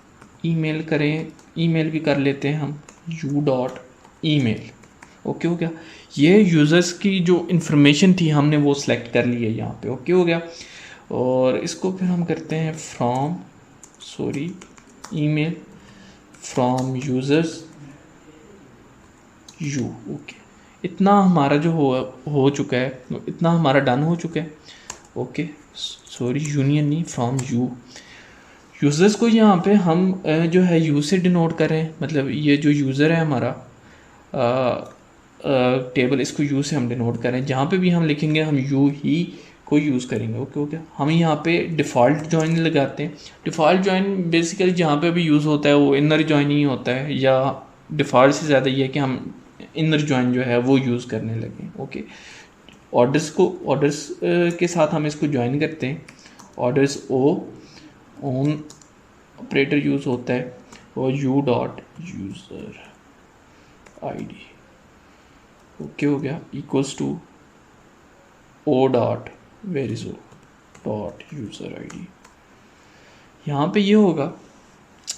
ईमेल करें, ईमेल भी कर लेते हैं हम, यू डॉट ईमेल। ओके हो गया। ये यूज़र्स की जो इन्फॉर्मेशन थी हमने वो सिलेक्ट कर ली है यहाँ पे। ओके हो गया। और इसको फिर हम करते हैं from, sorry, email from users you. Okay, इतना हमारा जो हो चुका है, इतना हमारा डन हो चुका है। ओके, सॉरी, यूनियन नहीं, फ्रॉम यू। यूज़र्स को यहाँ पे हम जो है यू से डिनोट करें, मतलब ये जो यूज़र है हमारा टेबल, इसको यू से हम डिनोट करें। जहाँ पे भी हम लिखेंगे हम यू ही को यूज़ करेंगे। ओके ओके, हम यहाँ पे डिफ़ॉल्ट जॉइन लगाते हैं। डिफ़ॉल्ट जॉइन बेसिकली जहाँ पे भी यूज़ होता है वो इनर जॉइन ही होता है, या डिफ़ॉल्ट से ज़्यादा ये है कि हम इनर जॉइन जो है वो यूज़ करने लगे। ओके, ऑर्डर्स के साथ हम इसको ज्वाइन करते हैं। ऑर्डर्स ओन ऑपरेटर यूज़ होता है और u dot user ID. Okay हो गया, equals to o dot where is o dot user ID. यहाँ पे ये होगा,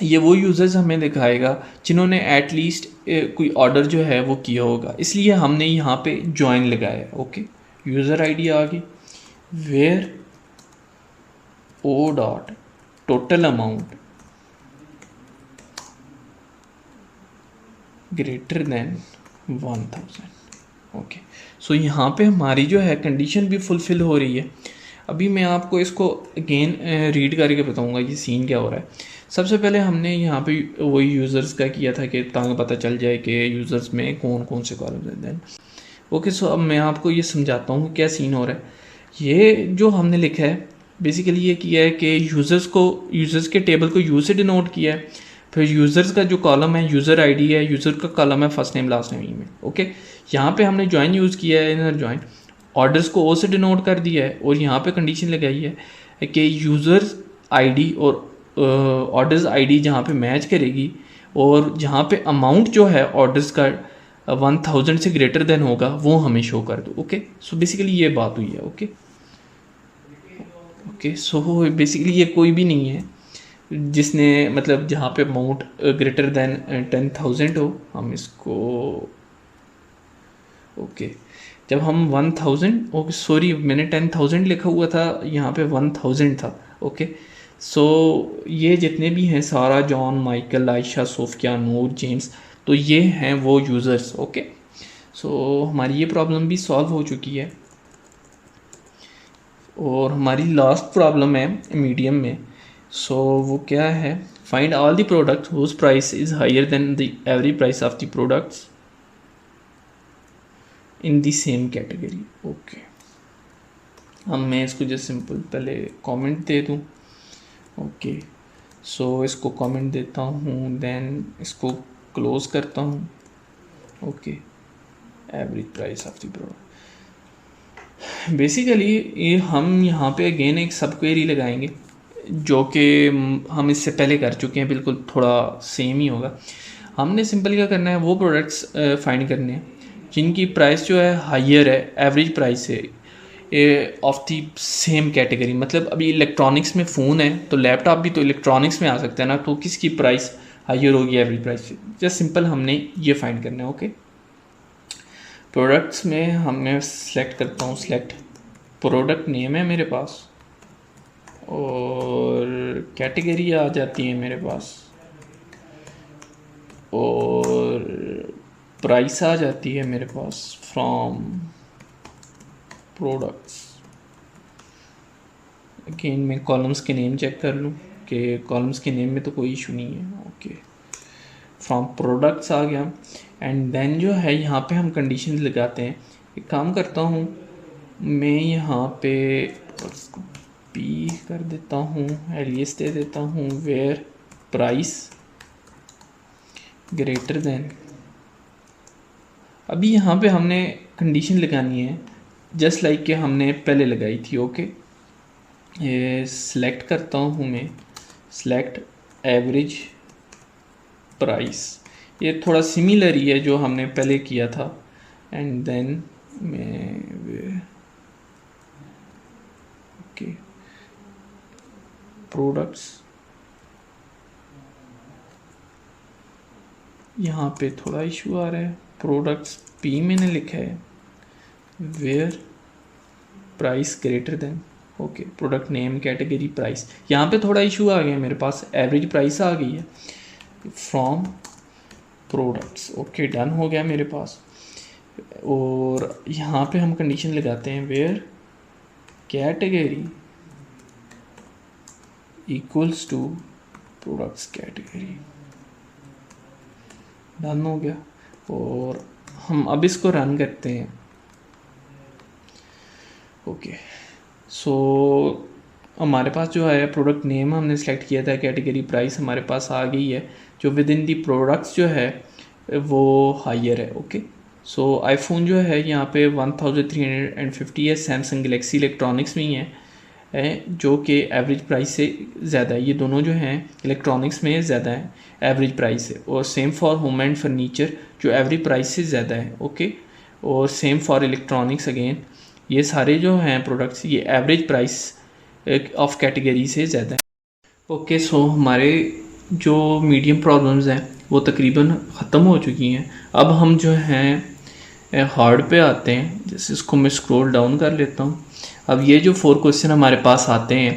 ये वो यूज़र्स हमें दिखाएगा जिन्होंने एटलीस्ट कोई ऑर्डर जो है वो किया होगा, इसलिए हमने यहाँ पे ज्वाइन लगाया है। ओके, यूज़र आईडी आ गई, where O dot total amount greater than 1000। Okay, so यहाँ पे हमारी जो है कंडीशन भी फुलफ़िल हो रही है। अभी मैं आपको इसको अगेन रीड करके बताऊँगा ये सीन क्या हो रहा है। सबसे पहले हमने यहाँ पे वही यूज़र्स का किया था कि ताकि पता चल जाए कि यूज़र्स में कौन कौन से कॉलम्स हैं। देन ओके, सो अब मैं आपको ये समझाता हूँ क्या सीन हो रहा है। ये जो हमने लिखा है बेसिकली ये किया है कि यूज़र्स के टेबल को यू से डिनोट किया है। फिर यूज़र्स का जो कॉलम है यूज़र आईडी है, यूज़र का कॉलम है first name last name email. Okay, यहाँ पे हमने ज्वाइन यूज़ किया है, इनर ज्वाइन। ऑर्डर्स को ओ से डिनोट कर दिया है और यहाँ पे कंडीशन लगाई है कि यूज़र्स आईडी और ऑर्डर्स आईडी जहाँ पे मैच करेगी और जहाँ पे अमाउंट जो है ऑर्डर्स का 1000 से ग्रेटर देन होगा वो हमें शो कर दो। ओके, सो बेसिकली ये बात हुई है। ओके ओके, सो बेसिकली ये कोई भी नहीं है जिसने मतलब जहाँ पे अमाउंट ग्रेटर देन 10,000 हो। हम इसको ओके, जब हम 1000 ओके सॉरी मैंने 10,000 लिखा हुआ था, यहाँ पे 1000 था। ओके, सो ये जितने भी हैं सारा, जॉन, माइकल, आयशा, सोफिया, नूर, जेम्स, तो ये हैं वो यूज़र्स। ओके, सो हमारी ये प्रॉब्लम भी सॉल्व हो चुकी है। और हमारी लास्ट प्रॉब्लम है मीडियम में। सो वो क्या है, find all the products whose price is higher than the average price of the products in the same category. Okay, अब मैं इसको जस्ट सिंपल पहले कमेंट दे दूँ। ओके, सो इसको कमेंट देता हूँ, देन इसको क्लोज करता हूँ। Okay, average price of the product. Basically ये हम यहाँ पे अगेन एक सब क्वेरी लगाएंगे जो कि हम इससे पहले कर चुके हैं, बिल्कुल थोड़ा सेम ही होगा। हमने सिंपल क्या करना है, वो प्रोडक्ट्स फाइंड करने हैं जिनकी प्राइस जो है हायर है एवरेज प्राइस से ऑफ दी सेम कैटेगरी। मतलब अभी इलेक्ट्रॉनिक्स में फ़ोन है तो लैपटॉप भी तो इलेक्ट्रॉनिक्स में आ सकता है ना, तो किसकी प्राइस हायर होगी एवरेज प्राइस से। जस्ट सिंपल हमने ये फाइंड करना है। ओके, प्रोडक्ट्स में हमने सेलेक्ट करता हूँ, सेलेक्ट प्रोडक्ट नेम है मेरे पास और कैटेगरी आ जाती है मेरे पास और प्राइस आ जाती है मेरे पास फ्रॉम प्रोडक्ट्स। अगेन मैं कॉलम्स के नेम चेक कर लूँ कि कॉलम्स के नेम में तो कोई इशू नहीं है। ओके, फ्रॉम प्रोडक्ट्स आ गया एंड देन जो है यहाँ पे हम कंडीशन लगाते हैं। एक काम करता हूँ मैं यहाँ पे उसको पी कर देता हूँ, एलियस दे देता हूँ वेयर प्राइस ग्रेटर देन। अभी यहाँ पे हमने कंडीशन लगानी है जस्ट लाइक कि हमने पहले लगाई थी। ओके, ये सिलेक्ट करता हूँ मैं, सिलेक्ट एवरेज प्राइस। ये थोड़ा सिमिलर ही है जो हमने पहले किया था एंड देन मैं ओके प्रोडक्ट्स, यहाँ पे थोड़ा इशू आ रहा है। प्रोडक्ट्स पी मैंने लिखा है where price greater than. Okay, product name category price, यहाँ पे थोड़ा इशू आ गया मेरे पास, एवरेज प्राइस आ गई है फ्रॉम प्रोडक्ट्स। ओके, डन हो गया मेरे पास। और यहाँ पे हम कंडीशन लगाते हैं where category equals to products category. Done हो गया और हम अब इसको रन करते हैं। ओके, सो हमारे पास जो है प्रोडक्ट नेम हमने सेलेक्ट किया था, कैटेगरी प्राइस हमारे पास आ गई है, जो विद इन दी प्रोडक्ट्स जो है वो हायर है। ओके, सो आईफोन जो है यहाँ पे 1350 है, सैमसंग गलेक्सी इलेक्ट्रॉनिक्स में ही है जो कि एवरेज प्राइस से ज़्यादा है। ये दोनों जो हैं इलेक्ट्रॉनिक्स में ज़्यादा है एवरेज प्राइस से। और same for home and furniture जो एवरेज प्राइस से ज़्यादा है। ओके, और सेम फॉर इलेक्ट्रॉनिक्स अगेन, ये सारे जो हैं प्रोडक्ट्स ये एवरेज प्राइस ऑफ कैटेगरी से ज़्यादा है। ओके, सो हमारे जो मीडियम प्रॉब्लम्स हैं वो तकरीबन ख़त्म हो चुकी हैं। अब हम जो हैं हार्ड पे आते हैं। जैसे इसको मैं स्क्रॉल डाउन कर लेता हूँ। अब ये जो 4 क्वेश्चन हमारे पास आते हैं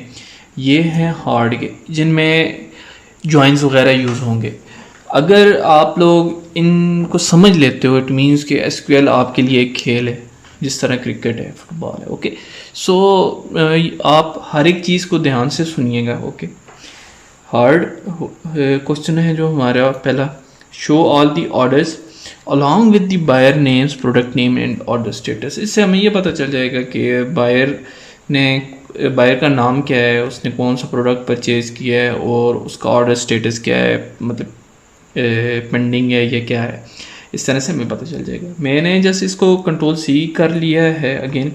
ये हैं हार्ड के जिनमें जॉइंस वगैरह यूज़ होंगे। अगर आप लोग इनको समझ लेते हो, इट मीन्स कि एसक्यूएल आपके लिए एक खेल है जिस तरह क्रिकेट है, फुटबॉल है। ओके, सो आप हर एक चीज़ को ध्यान से सुनिएगा। ओके, हार्ड क्वेश्चन है जो हमारा पहला, show all the orders along with the buyer names, product name and order status. इससे हमें ये पता चल जाएगा कि बायर का नाम क्या है, उसने कौन सा प्रोडक्ट परचेज़ किया है और उसका ऑर्डर स्टेटस क्या है, मतलब पेंडिंग है या क्या है। इस तरह से हमें पता चल जाएगा। मैंने जैसे इसको कंट्रोल सी कर लिया है, अगेन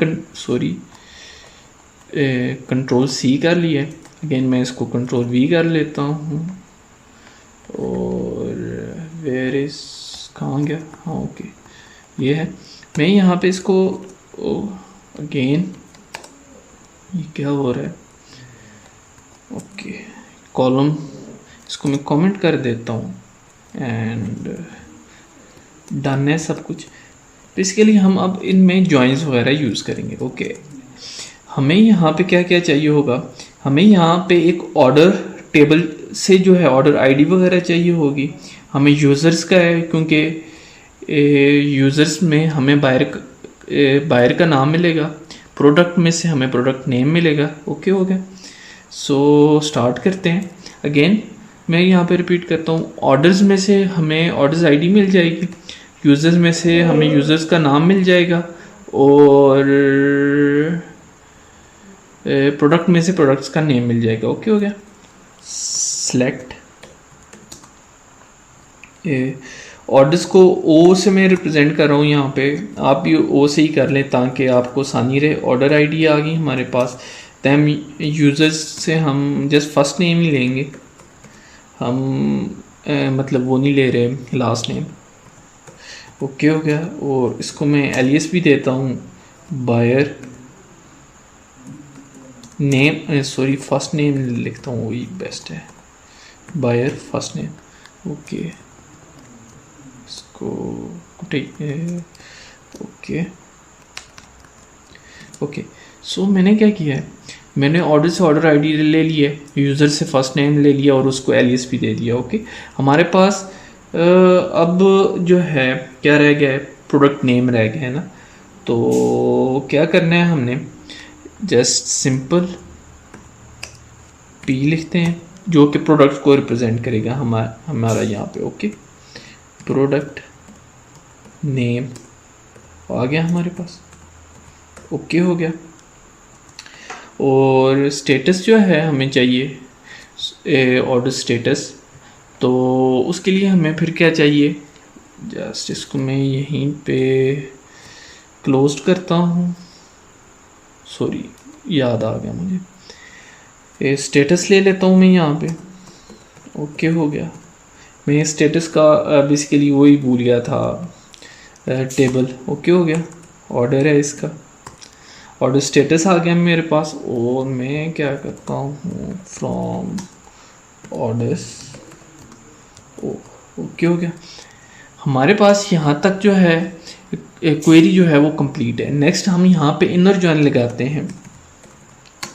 कंट्रोल सी कर लिया है, अगेन मैं इसको कंट्रोल वी कर लेता हूँ। और वेयर इज कहाँ गया, हाँ ओके ये है। मैं यहाँ पे इसको अगेन ये क्या हो रहा है, ओके कॉलम, इसको मैं कमेंट कर देता हूँ एंड डन है सब कुछ। बेसिकली हम अब इनमें जॉइंस वगैरह यूज़ करेंगे। ओके, हमें यहाँ पे क्या क्या चाहिए होगा, हमें यहाँ पे एक ऑर्डर टेबल से जो है ऑर्डर आईडी वगैरह चाहिए होगी। हमें यूज़र्स का है क्योंकि यूज़र्स में हमें बायर का नाम मिलेगा, प्रोडक्ट में से हमें प्रोडक्ट नेम मिलेगा। ओके हो गया, सो स्टार्ट करते हैं। अगेन मैं यहाँ पे रिपीट करता हूँ, ऑर्डर्स में से हमें ऑर्डर्स आईडी मिल जाएगी, यूज़र्स में से हमें यूज़र्स का नाम मिल जाएगा और प्रोडक्ट में से प्रोडक्ट्स का नेम मिल जाएगा। ओके हो गया, सेलेक्ट ऑर्डर्स को ओ से मैं रिप्रेजेंट कर रहा हूँ यहाँ पे, आप भी ओ से ही कर लें ताकि आपको आसानी रहे। ऑर्डर आईडी आ गई हमारे पास, तैम यूज़र्स से हम जस्ट फर्स्ट नेम ही लेंगे, हम मतलब वो नहीं ले रहे लास्ट नेम। ओके हो गया, और इसको मैं एलियस भी देता हूँ, buyer name, sorry first name लिखता हूँ, वही बेस्ट है, बायर फर्स्ट नेम। ओके, इसको ओके ओके। सो मैंने क्या किया है, मैंने ऑर्डर से ऑर्डर आईडी ले लिया, यूज़र से फर्स्ट नेम ले लिया और उसको एलियस भी दे दिया। ओके, हमारे पास अब जो है क्या रह गया है, प्रोडक्ट नेम रह गया है ना। तो क्या करना है, हमने जस्ट सिंपल पी लिखते हैं जो कि प्रोडक्ट को रिप्रेजेंट करेगा हमारा यहाँ पे। ओके, प्रोडक्ट नेम आ गया हमारे पास। ओके हो गया, और स्टेटस जो है हमें चाहिए ऑर्डर स्टेटस, तो उसके लिए हमें फिर क्या चाहिए, जस्ट इसको मैं यहीं पे क्लोज करता हूँ, सॉरी याद आ गया मुझे, स्टेटस ले लेता हूँ मैं यहाँ पे। ओके हो गया, मैं स्टेटस का बेसिकली वही भूल गया था, टेबल। ओके हो गया, ऑर्डर है इसका, ऑर्डर स्टेटस आ गया मेरे पास, और मैं क्या करता हूँ फ्रॉम ऑर्डर्स। ओके हो गया, हमारे पास यहाँ तक जो है क्वेरी जो है वो कंप्लीट है। नेक्स्ट हम यहाँ पे इनर जॉइन लगाते हैं,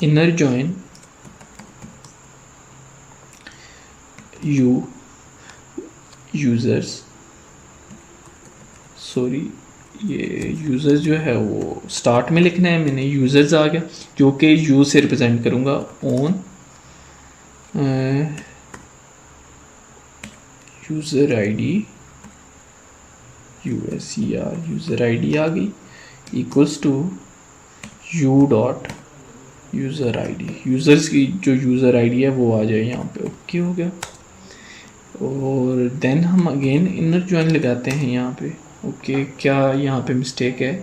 इनर जॉइन यूज़र्स, सॉरी ये यूज़र्स जो है वो स्टार्ट में लिखना है, मैंने यूज़र्स आ गया जो कि यू से रिप्रेजेंट करूँगा, on user ID USER, user ID आ गई, equals to U dot user ID, users की जो यूज़र आईडी है वो आ जाए यहाँ पे। ओके हो गया, और देन हम अगेन इनर जॉइन लगाते हैं यहाँ पे। ओके, क्या यहाँ पे मिस्टेक है,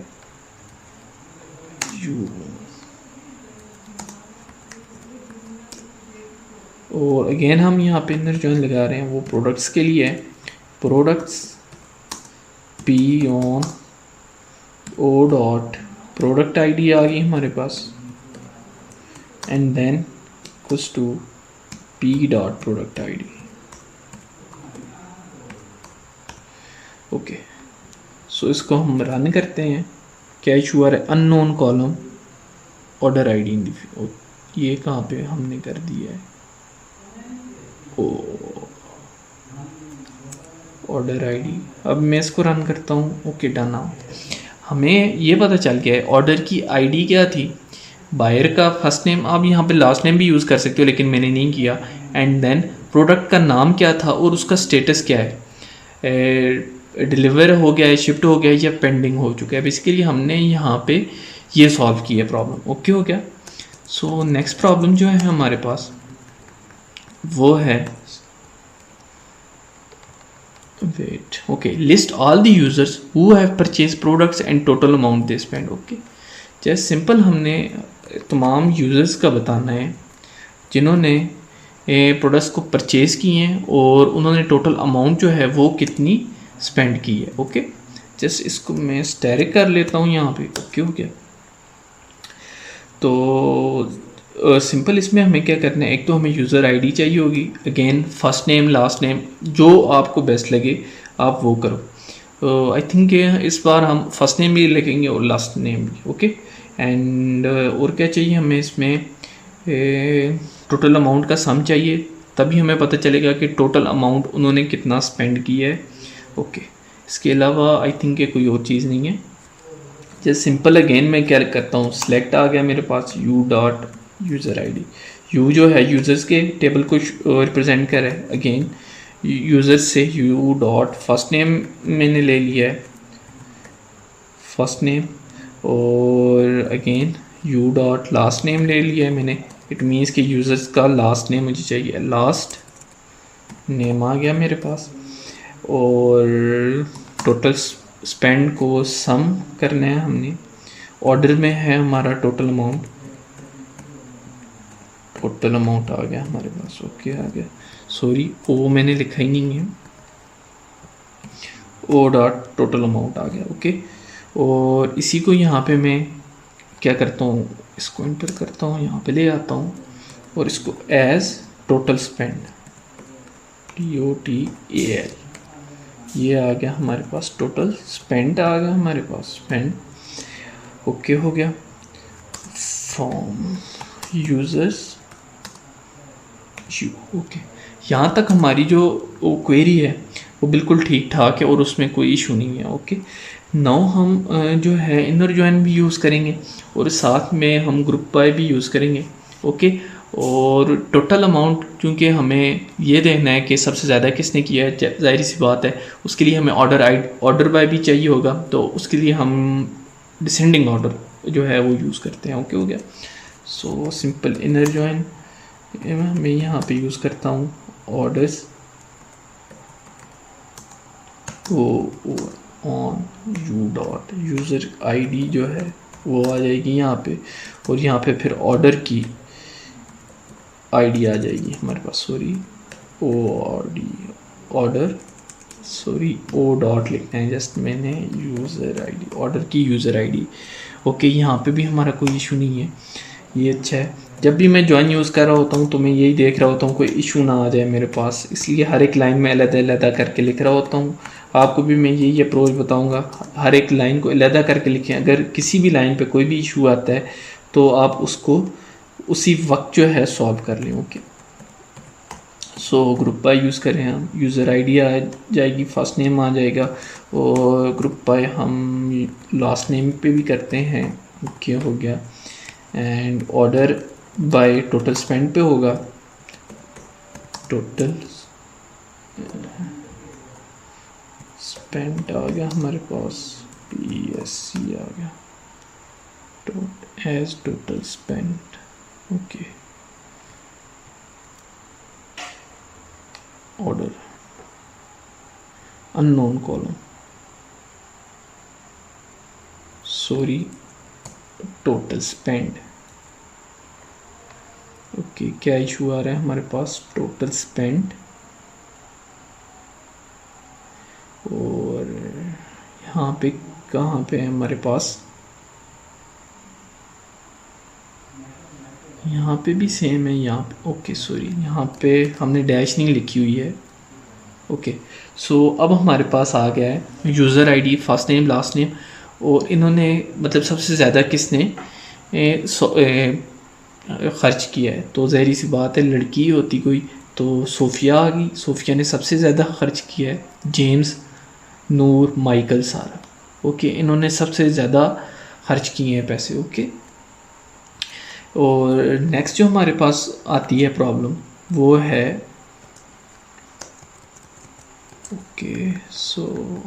यू, और अगेन हम यहाँ पे इनर जॉइन लगा रहे हैं, वो प्रोडक्ट्स के लिए है, products P on O dot product ID आ गई हमारे पास, and then equals to P dot product ID. Okay, so इसको हम रन करते हैं, क्या इशू आ रहा है, unknown column order ID in the, ये कहाँ पे हमने कर दिया है, ओ ऑर्डर आईडी। अब मैं इसको रन करता हूँ, ओके डन। हमें ये पता चल गया है ऑर्डर की आईडी क्या थी, बायर का फर्स्ट नेम, आप यहाँ पे लास्ट नेम भी यूज़ कर सकते हो लेकिन मैंने नहीं किया, एंड देन प्रोडक्ट का नाम क्या था और उसका स्टेटस क्या है, डिलीवर हो गया है, शिफ्ट हो गया है या पेंडिंग हो चुका है। बेसिकली हमने यहाँ पे ये सॉल्व किया प्रॉब्लम, ओके हो गया। सो नेक्स्ट प्रॉब्लम जो है हमारे पास वो है, wait, okay, list all the users who have purchase products and total amount they spend. Okay, जैसे सिंपल हमने तमाम यूज़र्स का बताना है जिन्होंने प्रोडक्ट्स को परचेज़ किए हैं और उन्होंने टोटल अमाउंट जो है वो कितनी स्पेंड की है। ओके, जस्ट इसको मैं स्टैटिक कर लेता हूँ यहाँ पे, ओके हो गया। तो सिंपल इसमें हमें क्या करना है, एक तो हमें यूज़र आईडी चाहिए होगी, again first name last name जो आपको बेस्ट लगे आप वो करो। आई थिंक इस बार हम फर्स्ट नेम भी लिखेंगे और लास्ट नेम भी, ओके। एंड और क्या चाहिए हमें इसमें, टोटल अमाउंट का सम चाहिए, तभी हमें पता चलेगा कि टोटल अमाउंट उन्होंने कितना स्पेंड किया है। ओके, इसके अलावा आई थिंक ये कोई और चीज़ नहीं है। जैसे सिंपल अगेन मैं क्या करता हूँ, सिलेक्ट आ गया मेरे पास U dot user ID. U जो है यूज़र्स के टेबल को रिप्रेजेंट कर है, अगेन यूज़र्स से यू डॉट फर्स्ट नेम मैंने ले लिया है, फर्स्ट नेम, और again U dot last name ले लिया है मैंने। इट मीन्स कि यूज़र्स का लास्ट नेम मुझे चाहिए, लास्ट नेम आ गया मेरे पास। और टोटल स्पेंड को सम करना है हमने, ऑर्डर में है हमारा टोटल अमाउंट, टोटल अमाउंट आ गया हमारे पास, ओके आ गया। सॉरी ओ मैंने लिखा ही नहीं है, ओ डॉट टोटल अमाउंट आ गया, ओके। और इसी को यहाँ पे मैं क्या करता हूँ, इसको इंटर करता हूँ, यहाँ पे ले आता हूँ और इसको एज टोटल स्पेंड, TOTAL, ये आ गया हमारे पास, टोटल स्पेंड आ गया हमारे पास, स्पेंड, ओके हो गया। फ्रॉम यूजर्स यू, ओके, यहाँ तक हमारी जो क्वेरी है वो बिल्कुल ठीक ठाक है और उसमें कोई इशू नहीं है। ओके, नाउ हम जो है इनर जॉइन भी यूज़ करेंगे और साथ में हम ग्रुप बाय भी यूज़ करेंगे। ओके, और टोटल अमाउंट क्योंकि हमें ये देखना है कि सबसे ज़्यादा किसने किया है, जाहिर सी बात है, उसके लिए हमें ऑर्डर बाय भी चाहिए होगा, तो उसके लिए हम डिसेंडिंग ऑर्डर जो है वो यूज़ करते हैं। ओके हो गया। सो सिंपल इनर जॉइन मैं यहाँ पे यूज़ करता हूँ orders on you dot user ID जो है वो आ जाएगी यहाँ पे, और यहाँ पे फिर ऑर्डर की आईडी आ जाएगी हमारे पास, sorry order, sorry O dot लिखना है जस्ट मैंने, यूज़र आईडी, ऑर्डर की यूज़र आईडी। ओके, यहाँ पे भी हमारा कोई इशू नहीं है, ये अच्छा है। जब भी मैं जॉइन यूज़ कर रहा होता हूँ तो मैं यही देख रहा होता हूँ कोई इशू ना आ जाए मेरे पास, इसलिए हर एक लाइन में अलग-अलग करके लिख रहा होता हूँ। आपको भी मैं यही अप्रोच बताऊँगा, हर एक लाइन को अलग करके लिखें। अगर किसी भी लाइन पे कोई भी इशू आता है तो आप उसको उसी वक्त जो है सॉल्व कर लें। Okay, so group by use करें हम, यूज़र आईडी आ जाएगी, फर्स्ट नेम आ जाएगा, और ग्रुप बाय हम लास्ट नेम पे भी करते हैं। ओके हो गया। And order by total spend पे होगा, टोटल स्पेंड आ गया हमारे पास, PSC आ गया, as total spend. Okay, order unknown column, sorry total spend. Okay, क्या इशू आ रहा है हमारे पास, टोटल स्पेंड, और यहाँ पे कहाँ पे है हमारे पास, यहाँ पे भी सेम है यहाँ पे। ओके सॉरी, यहाँ पे हमने डैश नहीं लिखी हुई है। ओके, सो अब हमारे पास आ गया है user ID, first name last name, और इन्होंने मतलब सबसे ज़्यादा किसने ख़र्च किया है, तो ज़ाहिर सी बात है लड़की होती कोई तो सोफ़िया आ गई। सोफ़िया ने सबसे ज़्यादा ख़र्च किया है। जेम्स, नूर, माइकल, सारा, ओके, इन्होंने सबसे ज़्यादा ख़र्च किए हैं पैसे, ओके। और नेक्स्ट जो हमारे पास आती है प्रॉब्लम वो है, ओके, सो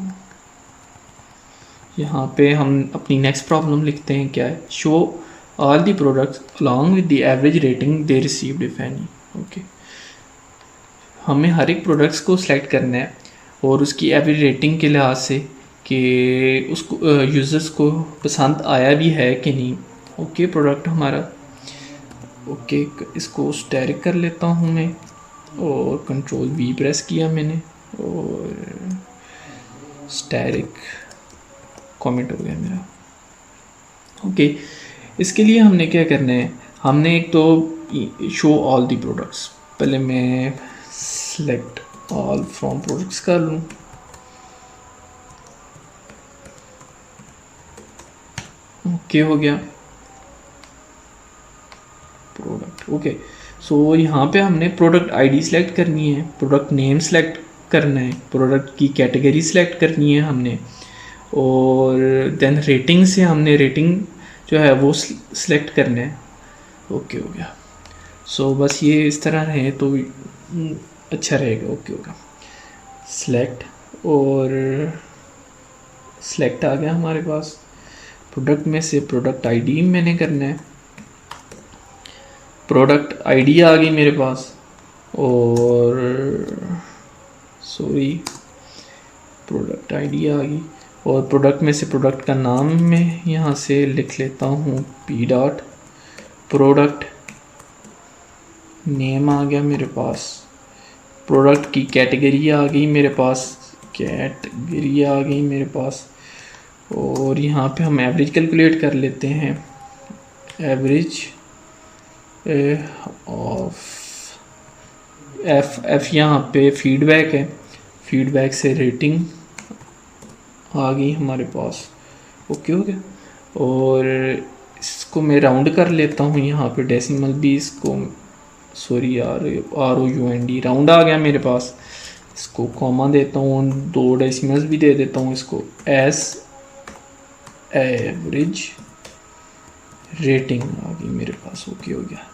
यहाँ पे हम अपनी नेक्स्ट प्रॉब्लम लिखते हैं, क्या है, show all the products along with the average rating they received if any, okay. हमें हर एक प्रोडक्ट्स को सिलेक्ट करना है और उसकी एवरेज रेटिंग के लिहाज से कि उसको यूज़र्स को पसंद आया भी है कि नहीं, ओके। प्रोडक्ट हमारा, ओके, इसको स्टैरिक कर लेता हूँ मैं और कंट्रोल वी प्रेस किया मैंने और स्टैरिक कमेंट हो गया मेरा, ओके। इसके लिए हमने क्या करना है, हमने एक तो शो ऑल दी प्रोडक्ट्स, पहले मैं सेलेक्ट ऑल फ्रॉम प्रोडक्ट्स कर लूँ, ओके हो गया प्रोडक्ट, ओके। सो यहाँ पे हमने प्रोडक्ट आईडी सेलेक्ट करनी है, प्रोडक्ट नेम सेलेक्ट करना है, प्रोडक्ट की कैटेगरी सेलेक्ट करनी है हमने, और देन रेटिंग से हमने रेटिंग जो है वो सिलेक्ट करना है, ओके हो गया। सो बस ये इस तरह है तो अच्छा रहेगा, ओके होगा। सिलेक्ट और सिलेक्ट आ गया हमारे पास। प्रोडक्ट में से प्रोडक्ट आईडी मैंने करना है, प्रोडक्ट आईडी आ गई मेरे पास, और सॉरी प्रोडक्ट आईडी आ गई, और प्रोडक्ट में से प्रोडक्ट का नाम मैं यहाँ से लिख लेता हूँ पी डॉट, प्रोडक्ट नेम आ गया मेरे पास, प्रोडक्ट की कैटेगरी आ गई मेरे पास, कैटेगरी आ गई मेरे पास, और यहाँ पे हम एवरेज कैलकुलेट कर लेते हैं, एवरेज ऑफ एफ यहाँ पे फीडबैक है, फीडबैक से रेटिंग आ गई हमारे पास, ओके हो गया। और इसको मैं राउंड कर लेता हूँ, यहाँ पे डेसिमल भी इसको, सॉरी ROUND राउंड आ गया मेरे पास, इसको कॉमा देता हूँ, 2 डेसिमल्स भी दे देता हूँ इसको, एस एवरेज रेटिंग आ गई मेरे पास, ओके हो गया।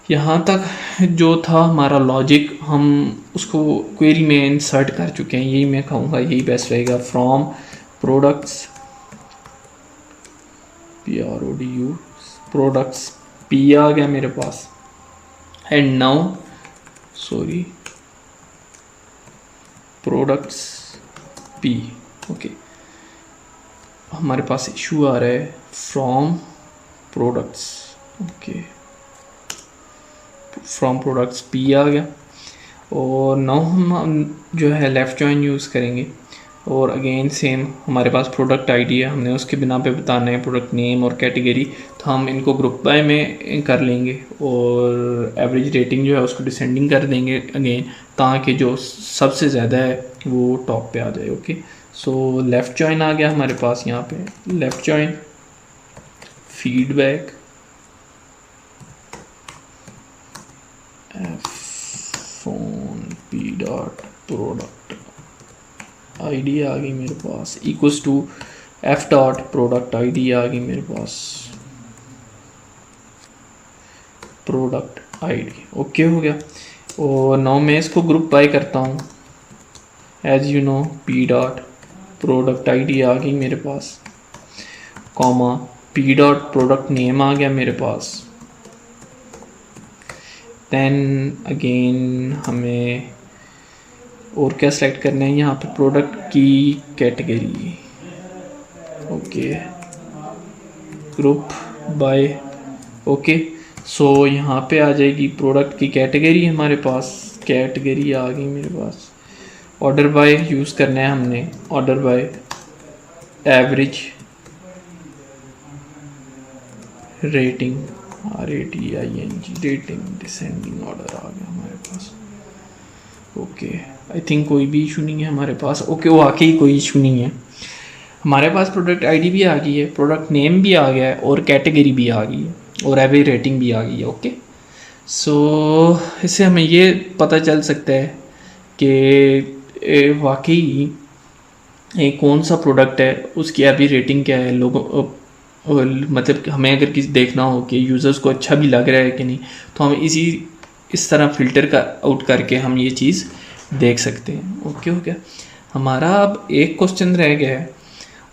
यहाँ तक जो था हमारा लॉजिक हम उसको क्वेरी में इंसर्ट कर चुके हैं, यही मैं कहूँगा यही बेस्ट रहेगा। From products PRODU products P आ गया मेरे पास, and now sorry products P, okay. हमारे पास इशू आ रहा है from products, okay, from products P आ गया, और नाउ हम जो है लेफ़्ट जॉइन यूज़ करेंगे, और अगेन सेम हमारे पास प्रोडक्ट आईडी है, हमने उसके बिना पे बताना है प्रोडक्ट नेम और कैटेगरी, तो हम इनको ग्रुप बाय में कर लेंगे और एवरेज रेटिंग जो है उसको डिसेंडिंग कर देंगे अगेन, ताकि जो सबसे ज़्यादा है वो टॉप पे आ जाए, ओके। सो लेफ़्ट जॉइन आ गया हमारे पास, यहाँ पे left join feedback F on P dot product ID आ गई मेरे पास, equals to F dot product ID आ गई मेरे पास, प्रोडक्ट आईडी, ओके हो गया। और नाउ मैं इसको ग्रुप बाय करता हूँ, as you know P dot product ID आ गई मेरे पास, comma P dot product name आ गया मेरे पास, देन अगेन हमें और क्या सेलेक्ट करना है, यहाँ पे प्रोडक्ट की category, okay, group by, okay. So यहाँ पे आ जाएगी प्रोडक्ट की कैटेगरी हमारे पास, कैटेगरी आ गई मेरे पास, ऑर्डर बाय यूज़ करना है हमने, order by average rating RATING rating descending order आ गया हमारे पास, ओके। आई थिंक कोई भी इशू नहीं है हमारे पास, ओके, वाकई कोई इशू नहीं है हमारे पास। प्रोडक्ट आईडी भी आ गई है, प्रोडक्ट नेम भी आ गया है और कैटेगरी भी आ गई है, और अभी रेटिंग भी आ गई है। ओके, सो इससे हमें ये पता चल सकता है कि वाकई कौन सा प्रोडक्ट है, उसकी अभी रेटिंग क्या है, लोगों मतलब हमें अगर किसी देखना हो कि यूज़र्स को अच्छा भी लग रहा है कि नहीं, तो हम इस तरह फ़िल्टर का आउट करके हम ये चीज़ देख सकते हैं। ओके हो गया हमारा। अब एक क्वेश्चन रह गया है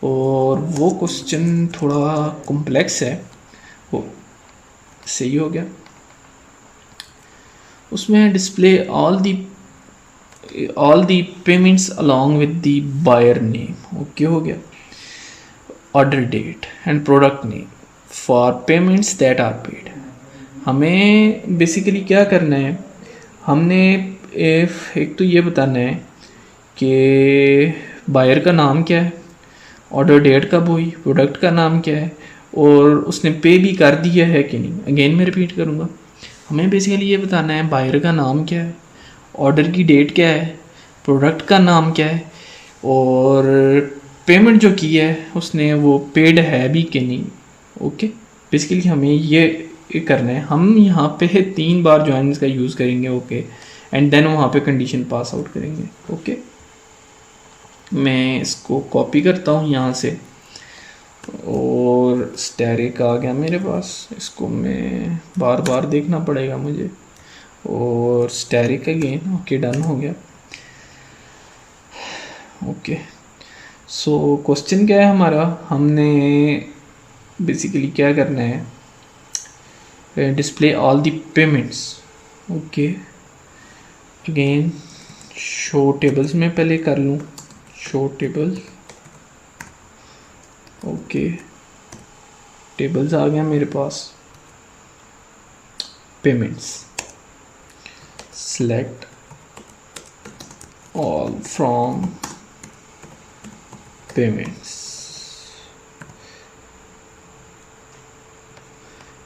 और वो क्वेश्चन थोड़ा कॉम्प्लेक्स है, वो सही हो गया। उसमें display all the payments along with the buyer name. Okay हो गया। Order date and product name for payments that are paid. हमें बेसिकली क्या करना है, हमने एक तो ये बताना है कि बायर का नाम क्या है, ऑर्डर डेट कब हुई, प्रोडक्ट का नाम क्या है, और उसने पे भी कर दिया है कि नहीं। अगेन मैं रिपीट करूँगा, हमें बेसिकली ये बताना है बायर का नाम क्या है, ऑर्डर की डेट क्या है, प्रोडक्ट का नाम क्या है, और पेमेंट जो की है उसने वो पेड है भी कि नहीं। ओके, बेसिकली हमें ये करना है। हम यहाँ पे 3 बार ज्वाइंस का यूज़ करेंगे। ओके, एंड देन वहाँ पे कंडीशन पास आउट करेंगे। ओके, मैं इसको कॉपी करता हूँ यहाँ से, और स्टैरिक आ गया मेरे पास, इसको मैं बार बार देखना पड़ेगा मुझे, और स्टैरिक अगेन। ओके, डन हो गया। ओके, सो क्वेश्चन क्या है हमारा, हमने बेसिकली क्या करना है, display all the payments. Okay, again show tables में पहले कर लूँ, शो टेबल। ओके, टेबल्स आ गया मेरे पास, payments, select all from payments,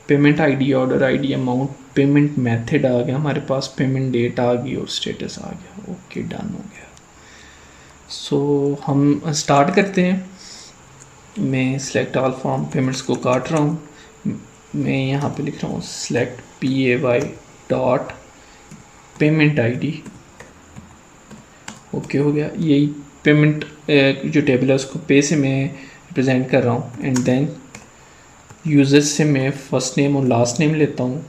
payment ID, order ID, amount, payment method आ गया हमारे पास, पेमेंट डेट आ गई और स्टेटस आ गया। ओके, डन हो गया। सो हम स्टार्ट करते हैं। मैं सिलेक्ट ऑल फ्रॉम पेमेंट्स को काट रहा हूँ, मैं यहाँ पे लिख रहा हूँ select PAY dot payment ID. Okay हो गया। यही पेमेंट जो टेबल है उसको पे से मैं रिप्रेजेंट कर रहा हूँ, एंड देन यूज़र से मैं फर्स्ट नेम और लास्ट नेम लेता हूँ।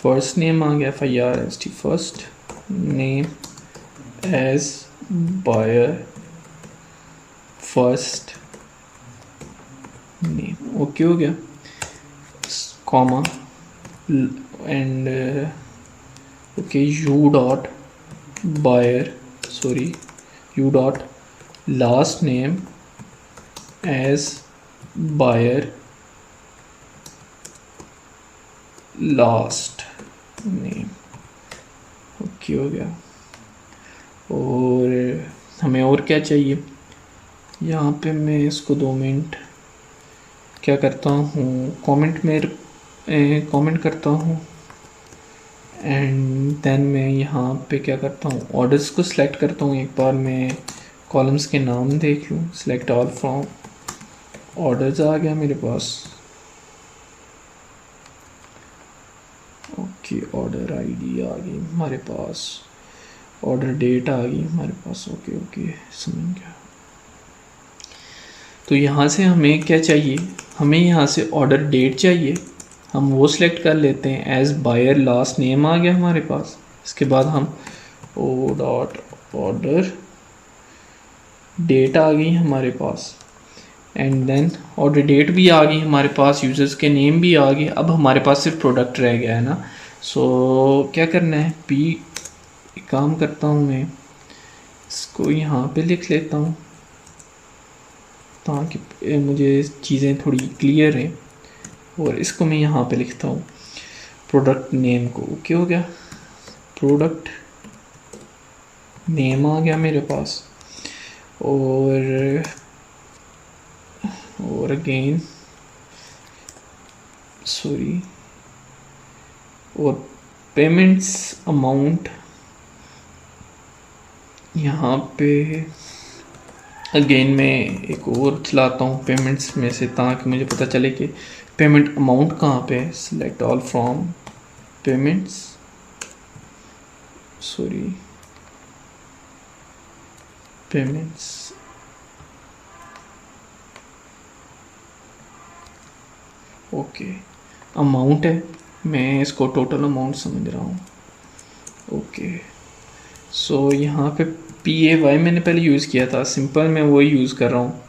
फर्स्ट नेम आ गया FIRST, first name as buyer, first name. Okay हो गया, comma, and okay u dot buyer, sorry u dot last name as buyer last name. Okay हो गया। और हमें और क्या चाहिए, यहाँ पे मैं इसको 2 मिनट क्या करता हूँ, कमेंट करता हूँ, एंड देन मैं यहाँ पे क्या करता हूँ, ऑर्डर्स को सिलेक्ट करता हूँ। एक बार मैं कॉलम्स के नाम देख लूँ, सिलेक्ट ऑल फ्रॉम ऑर्डर्स आ गया मेरे पास। ओके, ऑर्डर आईडी आ गई हमारे पास, ऑर्डर डेट आ गई हमारे पास। ओके ओके, समझ गया। तो यहाँ से हमें क्या चाहिए, हमें यहाँ से ऑर्डर डेट चाहिए, हम वो सिलेक्ट कर लेते हैं एज बायर, लास्ट नेम आ गया हमारे पास। इसके बाद हम ओ डॉट ऑर्डर डेट आ गई हमारे पास, एंड देन ऑर्डर डेट भी आ गई हमारे पास, यूज़र्स के नेम भी आ गए। अब हमारे पास सिर्फ प्रोडक्ट रह गया है ना। सो क्या करना है, काम करता हूँ मैं, इसको यहाँ पे लिख लेता हूँ ताकि मुझे चीज़ें थोड़ी क्लियर हैं, और इसको मैं यहाँ पे लिखता हूँ प्रोडक्ट नेम को। ओके हो गया, प्रोडक्ट नेम आ गया मेरे पास, और अगेन सॉरी, और पेमेंट्स अमाउंट यहाँ पे अगेन मैं एक और चलाता हूँ पेमेंट्स में से, ताकि मुझे पता चले कि पेमेंट अमाउंट कहाँ पे है। Select all from payments, sorry payments, okay amount है, मैं इसको टोटल अमाउंट समझ रहा हूँ। ओके सो यहाँ पे PAY मैंने पहले यूज़ किया था, सिंपल मैं वही यूज़ कर रहा हूँ,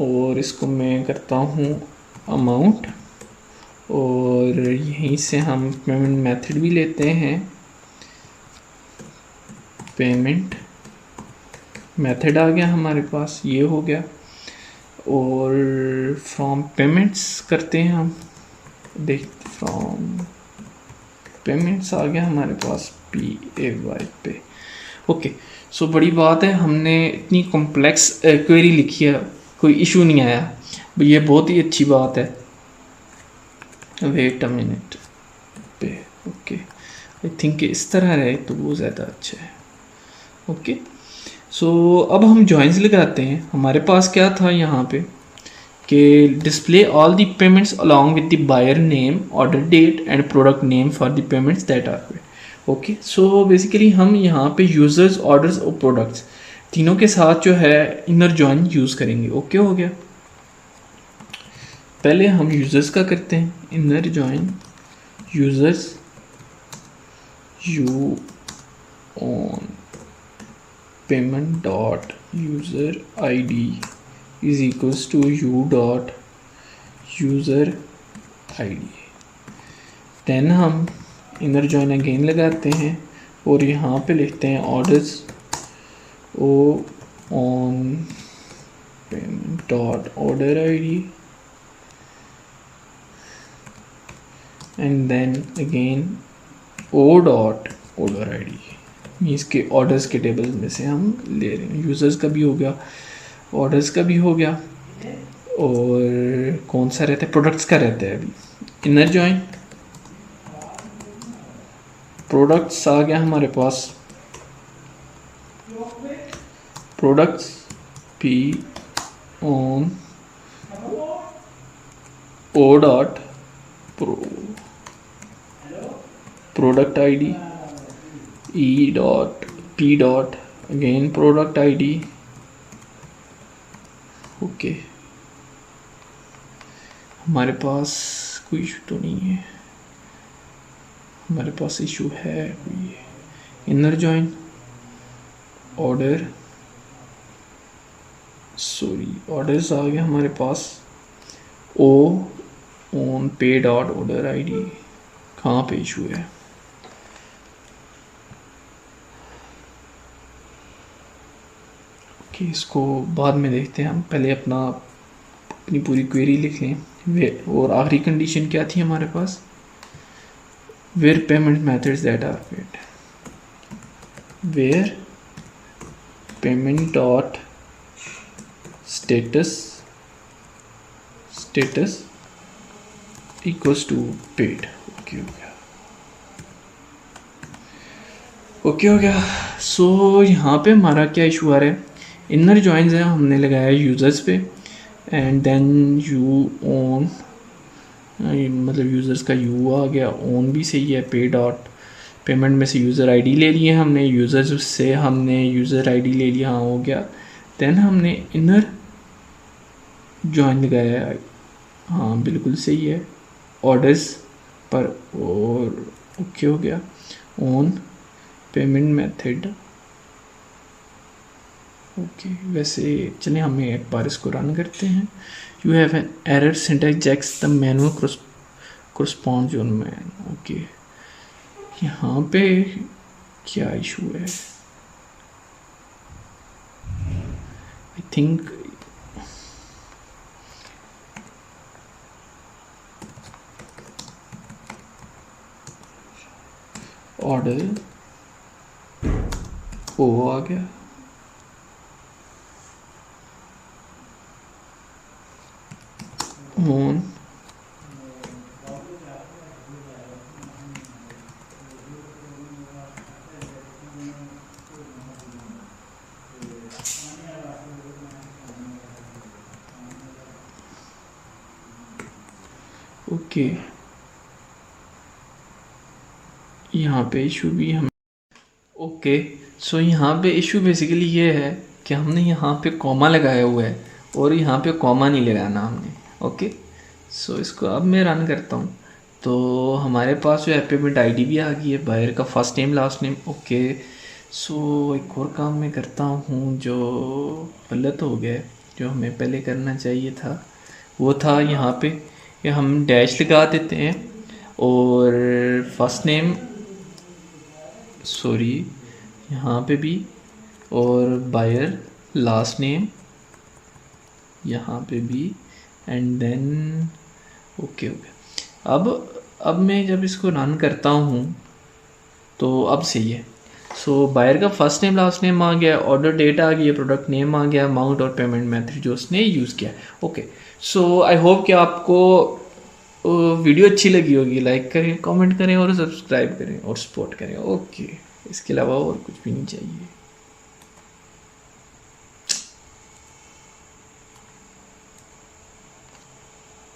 और इसको मैं करता हूँ अमाउंट, और यहीं से हम पेमेंट मेथड भी लेते हैं। पेमेंट मेथड आ गया हमारे पास, ये हो गया। और फ्रॉम पेमेंट्स करते हैं हम, देख फ्रॉम पेमेंट्स आ गया हमारे पास PAY पे। ओके सो बड़ी बात है, हमने इतनी कॉम्प्लेक्स क्वेरी लिखी है, कोई इशू नहीं आया, ये बहुत ही अच्छी बात है। वेट अ मिनट पे, ओके आई थिंक इस तरह रहे तो वो ज़्यादा अच्छा है। ओके सो अब हम जॉइंस लगाते हैं। हमारे पास क्या था यहाँ पे कि display all the payments along with the buyer name, order date and product name for the payments that are paid. Okay so basically हम यहाँ पे यूज़र्स, ऑर्डर्स और प्रोडक्ट्स तीनों के साथ जो है इनर जॉइन यूज़ करेंगे। ओके हो गया। पहले हम यूज़र्स का करते हैं, inner join users u on payment dot user ID is equals to u dot user ID। Then हम इनर जॉइन अगेन लगाते हैं और यहाँ पे लिखते हैं orders o on payment dot order ID and then again o dot order ID, means के orders के टेबल में से हम ले रहे हैं। यूज़र्स का भी हो गया, ऑर्डर्स का भी हो गया, और कौन सा रहता है, प्रोडक्ट्स का रहता है। अभी इनर जॉइन प्रोडक्ट्स आ गया हमारे पास, products P on O dot product ID E dot P dot again product ID। Okay हमारे पास कोई इशू तो नहीं है, हमारे पास इशू है कोई। Inner join order, sorry orders आ गया हमारे पास, O on pay dot order ID। कहाँ पे इशू है, कि इसको बाद में देखते हैं, हम पहले अपनी पूरी क्वेरी लिख लें। और आखिरी कंडीशन क्या थी हमारे पास, where payment methods that are paid, where payment dot status equals to paid. Okay हो गया, ओके हो गया। सो यहाँ पे हमारा क्या इशू आ रहा है, इनर जॉइंस है हमने लगाया यूज़र्स पे, एंड देन यू ऑन, मतलब यूज़र्स का यू आ गया, ऑन भी सही है, पे डॉट पेमेंट में से यूज़र ID ले लिए हमने, यूज़र्स से हमने यूज़र ID ले लिया, हाँ हो गया। देन हमने इनर जॉइन लगाया, हाँ बिल्कुल सही है, ऑर्डर्स पर, और ओके हो गया। ऑन पेमेंट मेथड, ओके वैसे चलिए हमें एक बार इसको रन करते हैं। You have an error, syntax check the manual corresponds your man. Okay यहाँ पे क्या इशू है, आई थिंक ऑर्डर ओ आ गया, ऑन ओके, यहाँ पे इशू भी हम ओके। सो यहाँ पे इशू बेसिकली ये है कि हमने यहाँ पे कॉमा लगाया हुआ है और यहाँ पे कॉमा नहीं लगाना हमने। ओके, सो इसको अब मैं रन करता हूँ तो हमारे पास जो एपिमेंट आईडी भी आ गई है, बायर का first name last name. Okay, so एक और काम मैं करता हूँ जो गलत हो गया है, जो हमें पहले करना चाहिए था वो था यहाँ पे कि हम डैश लगा देते हैं और फर्स्ट नेम, सॉरी यहाँ पे भी, और बायर लास्ट नेम यहाँ पे भी, एंड देन ओके ओके। अब मैं जब इसको रन करता हूँ तो अब सही है। सो बायर का फर्स्ट नेम लास्ट नेम आ गया, ऑर्डर डेट आ गई है, प्रोडक्ट नेम आ गया, अमाउंट और पेमेंट मेथड जो उसने यूज़ किया। ओके, सो आई होप कि आपको वीडियो अच्छी लगी होगी। लाइक करें, कमेंट करें और सब्सक्राइब करें और सपोर्ट करें। ओके, इसके अलावा और कुछ भी नहीं चाहिए।